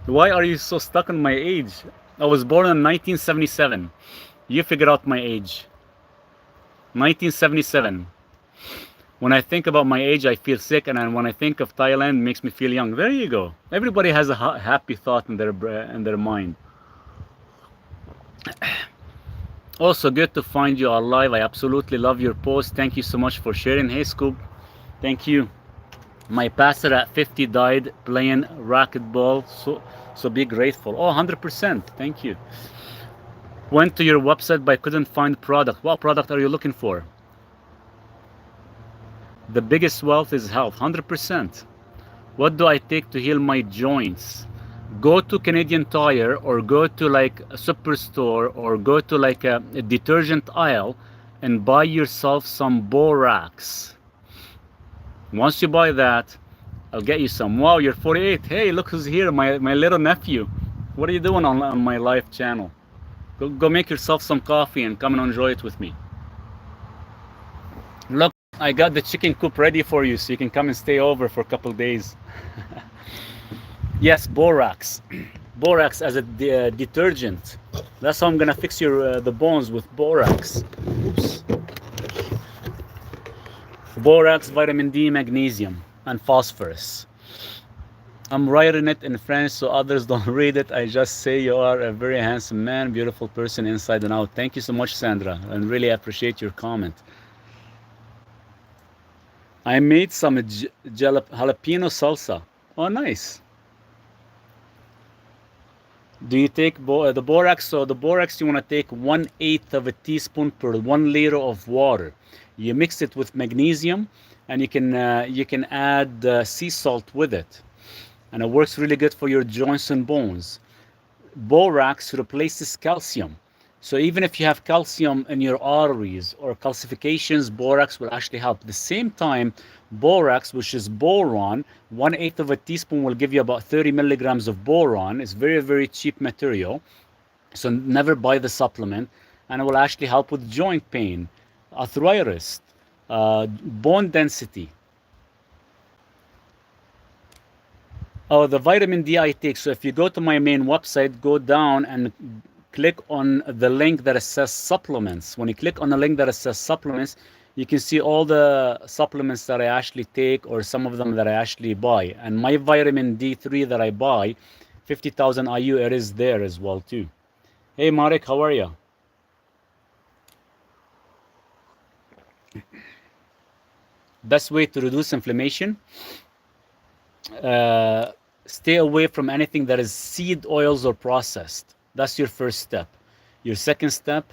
Why are you so stuck on my age? I was born in 1977. You figure out my age. 1977. When I think about my age, I feel sick, and then when I think of Thailand, it makes me feel young. There you go. Everybody has a happy thought in their mind. Also, good to find you alive. I absolutely love your post. Thank you so much for sharing. Hey, Scoop. Thank you. My pastor at 50 died playing racquetball. So be grateful. Oh, 100%. Thank you. Went to your website but couldn't find product. What product are you looking for? The biggest wealth is health, 100%. What do I take to heal my joints? Go to Canadian Tire or go to like a superstore or go to like a detergent aisle and buy yourself some borax. Once you buy that, I'll get you some. Wow, you're 48. Hey, look who's here, my little nephew. What are you doing on my live channel? Go make yourself some coffee and come and enjoy it with me. Look, I got the chicken coop ready for you so you can come and stay over for a couple days. Yes, borax. Borax as a detergent. That's how I'm gonna fix your the bones with borax. Oops. Borax, vitamin D, magnesium, and phosphorus. I'm writing it in French so others don't read it. I just say you are a very handsome man, beautiful person inside and out. Thank you so much, Sandra, and really appreciate your comment. I made some jalapeno salsa. Oh, nice. Do you take the borax? So the borax, you want to take 1/8 of a teaspoon per 1 liter of water. You mix it with magnesium, and you can add sea salt with it, and it works really good for your joints and bones. Borax replaces calcium. So even if you have calcium in your arteries or calcifications, borax will actually help. At the same time, borax, which is boron, 1/8 of a teaspoon will give you about 30 milligrams of boron. It's very, very cheap material. So never buy the supplement. And it will actually help with joint pain, arthritis, bone density. Oh, the vitamin D I take. So if you go to my main website, go down and click on the link that says supplements. When you click on the link that says supplements, you can see all the supplements that I actually take, or some of them that I actually buy. And my vitamin D3 that I buy, 50,000 IU, it is there as well too. Hey Marek, how are you? Best way to reduce inflammation? Stay away from anything that is seed oils or processed. That's your first step. Your second step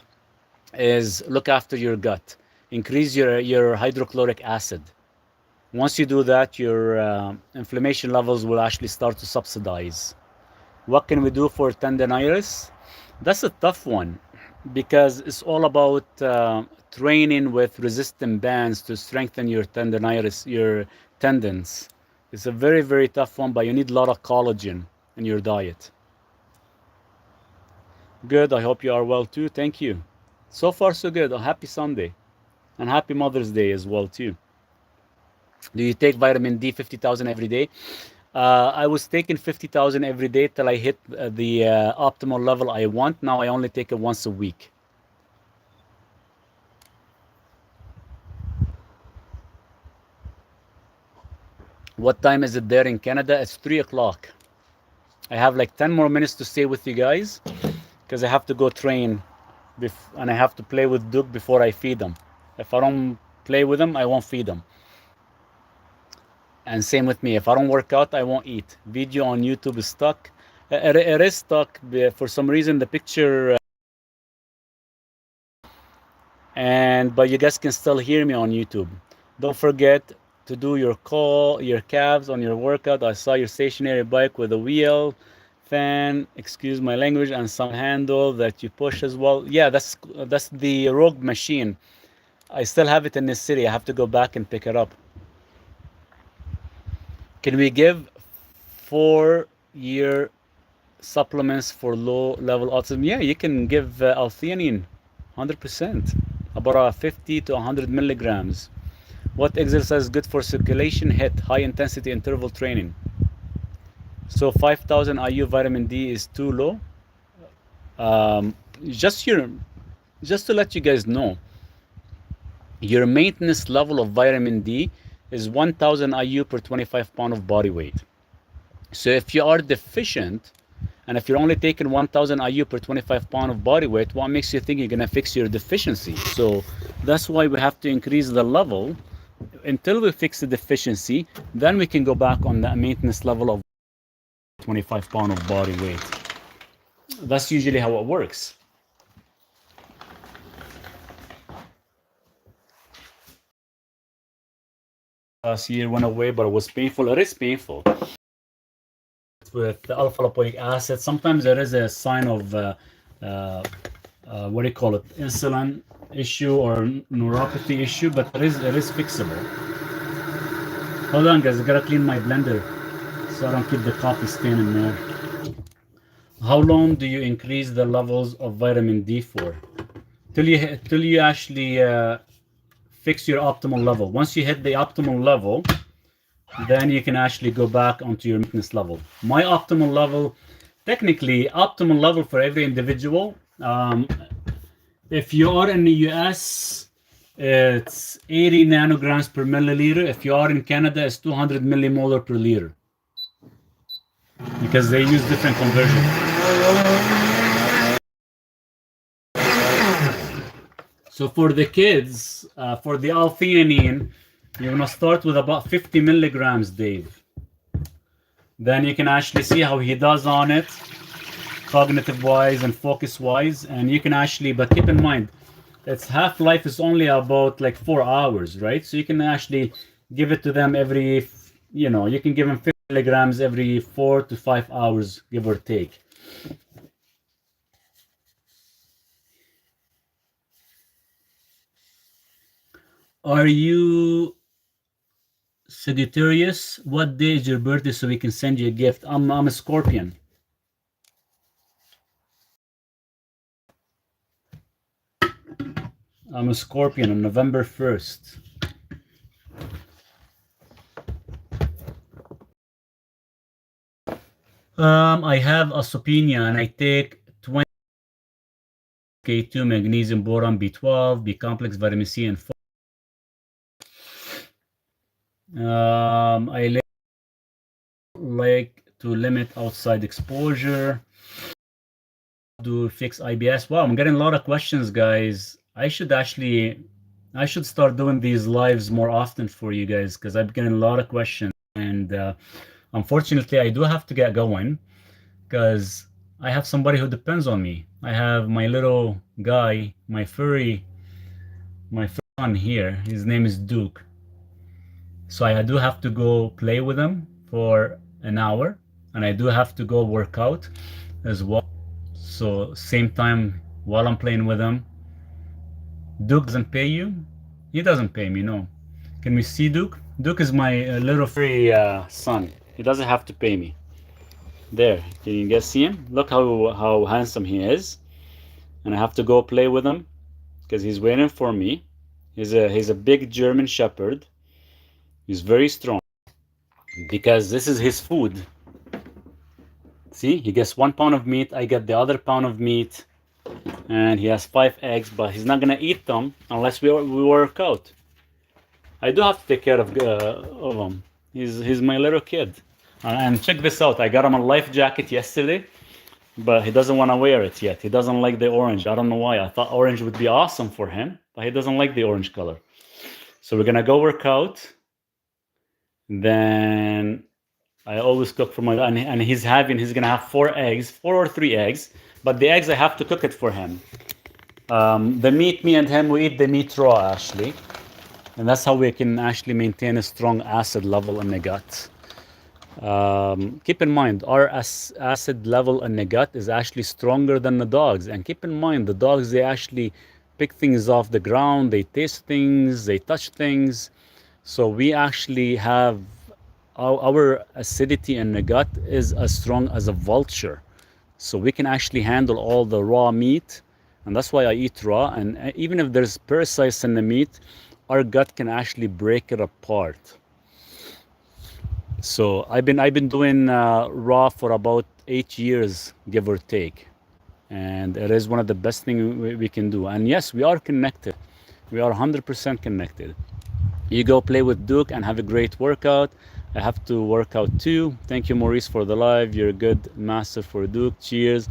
is look after your gut. Increase your hydrochloric acid. Once you do that, your inflammation levels will actually start to subsidize. What can we do for tendonitis? That's a tough one because it's all about training with resistant bands to strengthen your tendonitis, your tendons. It's a very, very tough one, but you need a lot of collagen in your diet. Good, I hope you are well too. Thank you. So far, so good. A happy Sunday. And happy Mother's Day as well too. Do you take vitamin D 50,000 every day? I was taking 50,000 every day till I hit the optimal level I want. Now I only take it once a week. What time is it there in Canada? It's 3 o'clock. I have like 10 more minutes to stay with you guys because I have to go train and I have to play with Duke before I feed them. If I don't play with them, I won't feed them. And same with me. If I don't work out, I won't eat. Video on YouTube is stuck. It is stuck. For some reason, the picture... but you guys can still hear me on YouTube. Don't forget to do your calves on your workout. I saw your stationary bike with a wheel, fan, excuse my language, and some handle that you push as well. Yeah, that's the Rogue machine. I still have it in this city. I have to go back and pick it up. Can we give 4-year supplements for low-level autism? Yeah, you can give L-theanine, 100%, about 50 to 100 milligrams. What exercise is good for circulation? HIIT, high-intensity interval training. So 5,000 IU vitamin D is too low. Just to let you guys know, your maintenance level of vitamin D is 1,000 IU per 25 pound of body weight. So if you are deficient, and if you're only taking 1,000 IU per 25 pound of body weight, what makes you think you're gonna fix your deficiency? So that's why we have to increase the level until we fix the deficiency. Then we can go back on that maintenance level of 25 pound of body weight. That's usually how it works. Last year went away, but it was painful. It is painful. With the alpha lipoic acid, sometimes there is a sign of what do you call it, insulin issue or neuropathy issue, but it is fixable. Hold on, guys. I gotta clean my blender so I don't keep the coffee stain in there. How long do you increase the levels of vitamin D for? Till you actually fix your optimal level. Once you hit the optimal level, then you can actually go back onto your maintenance level. My optimal level, technically, optimal level for every individual. If you are in the US, it's 80 nanograms per milliliter. If you are in Canada, it's 200 millimolar per liter because they use different conversions. So for the kids, for the L-theanine, you're gonna start with about 50 milligrams, Dave. Then you can actually see how he does on it, cognitive-wise and focus-wise, and you can actually, but keep in mind, its half-life is only about like 4 hours, right? So you can actually give it to them every, you can give them 50 milligrams every 4 to 5 hours, give or take. Are you Sagittarius? What day is your birthday so we can send you a gift? I'm a Scorpion. I'm a Scorpion on November 1st. I have osteopenia and I take 20 K2, magnesium, boron, B12, B complex, vitamin C, and I like to limit outside exposure. Do fix IBS? Wow, I'm getting a lot of questions, guys. I should start doing these lives more often for you guys because I'm getting a lot of questions. And unfortunately, I do have to get going because I have somebody who depends on me. I have my little guy, my son here. His name is Duke. So I do have to go play with him for an hour, and I do have to go work out as well. So same time while I'm playing with him. Duke doesn't pay you? He doesn't pay me, no. Can we see Duke? Duke is my little furry son. He doesn't have to pay me. There, can you guys see him? Look how handsome he is. And I have to go play with him because he's waiting for me. He's a big German Shepherd. He's very strong because this is his food. See, he gets 1 pound of meat. I get the other pound of meat, and he has 5 eggs, but he's not gonna eat them unless we work out. I do have to take care of him. He's my little kid. And check this out. I got him a life jacket yesterday, but he doesn't want to wear it yet. He doesn't like the orange. I don't know why. I thought orange would be awesome for him, but he doesn't like the orange color. So we're gonna go work out. Then I always cook for my, and he's gonna have 4 eggs, 4 or 3 eggs, but the eggs I have to cook it for him. The meat, me and him, we eat the meat raw actually, and that's how we can actually maintain a strong acid level in the gut. Keep in mind, our acid level in the gut is actually stronger than the dogs, and keep in mind, the dogs, they actually pick things off the ground, they taste things, they touch things. So we actually have our acidity in the gut is as strong as a vulture. So we can actually handle all the raw meat, and that's why I eat raw. And even if there's parasites in the meat, our gut can actually break it apart. So I've been doing raw for about 8 years, give or take, and it is one of the best things we can do. And yes, we are connected. We are 100% connected. You go play with Duke and have a great workout. I have to work out too. Thank you, Maurice, for the live. You're a good master for Duke. Cheers.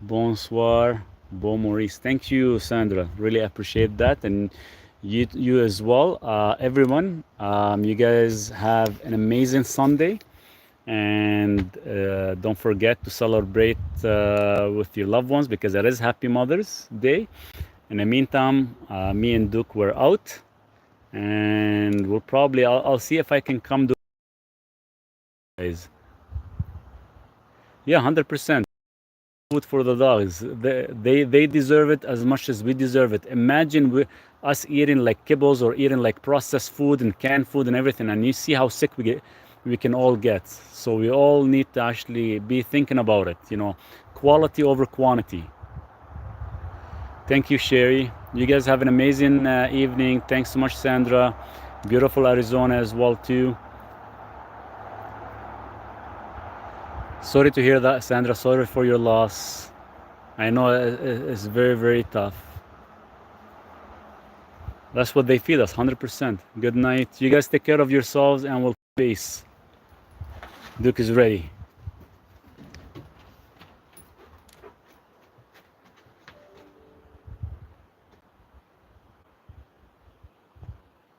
Bonsoir. Bon Maurice. Thank you, Sandra. Really appreciate that. And you as well. Everyone, you guys have an amazing Sunday. And don't forget to celebrate with your loved ones because it is Happy Mother's Day. In the meantime, me and Duke were out. And we'll probably, I'll see if I can come to guys. Yeah, 100%. Food for the dogs. They deserve it as much as we deserve it. Imagine us eating like kibbles or eating like processed food and canned food and everything, and you see how sick we can all get. So we all need to actually be thinking about it, you know, quality over quantity. Thank you, Sherry. You guys have an amazing evening. Thanks so much, Sandra. Beautiful Arizona as well too. Sorry to hear that, Sandra. Sorry for your loss. I know it's very, very tough. That's what they feed us, 100%. Good night. You guys take care of yourselves and we'll peace. Duke is ready.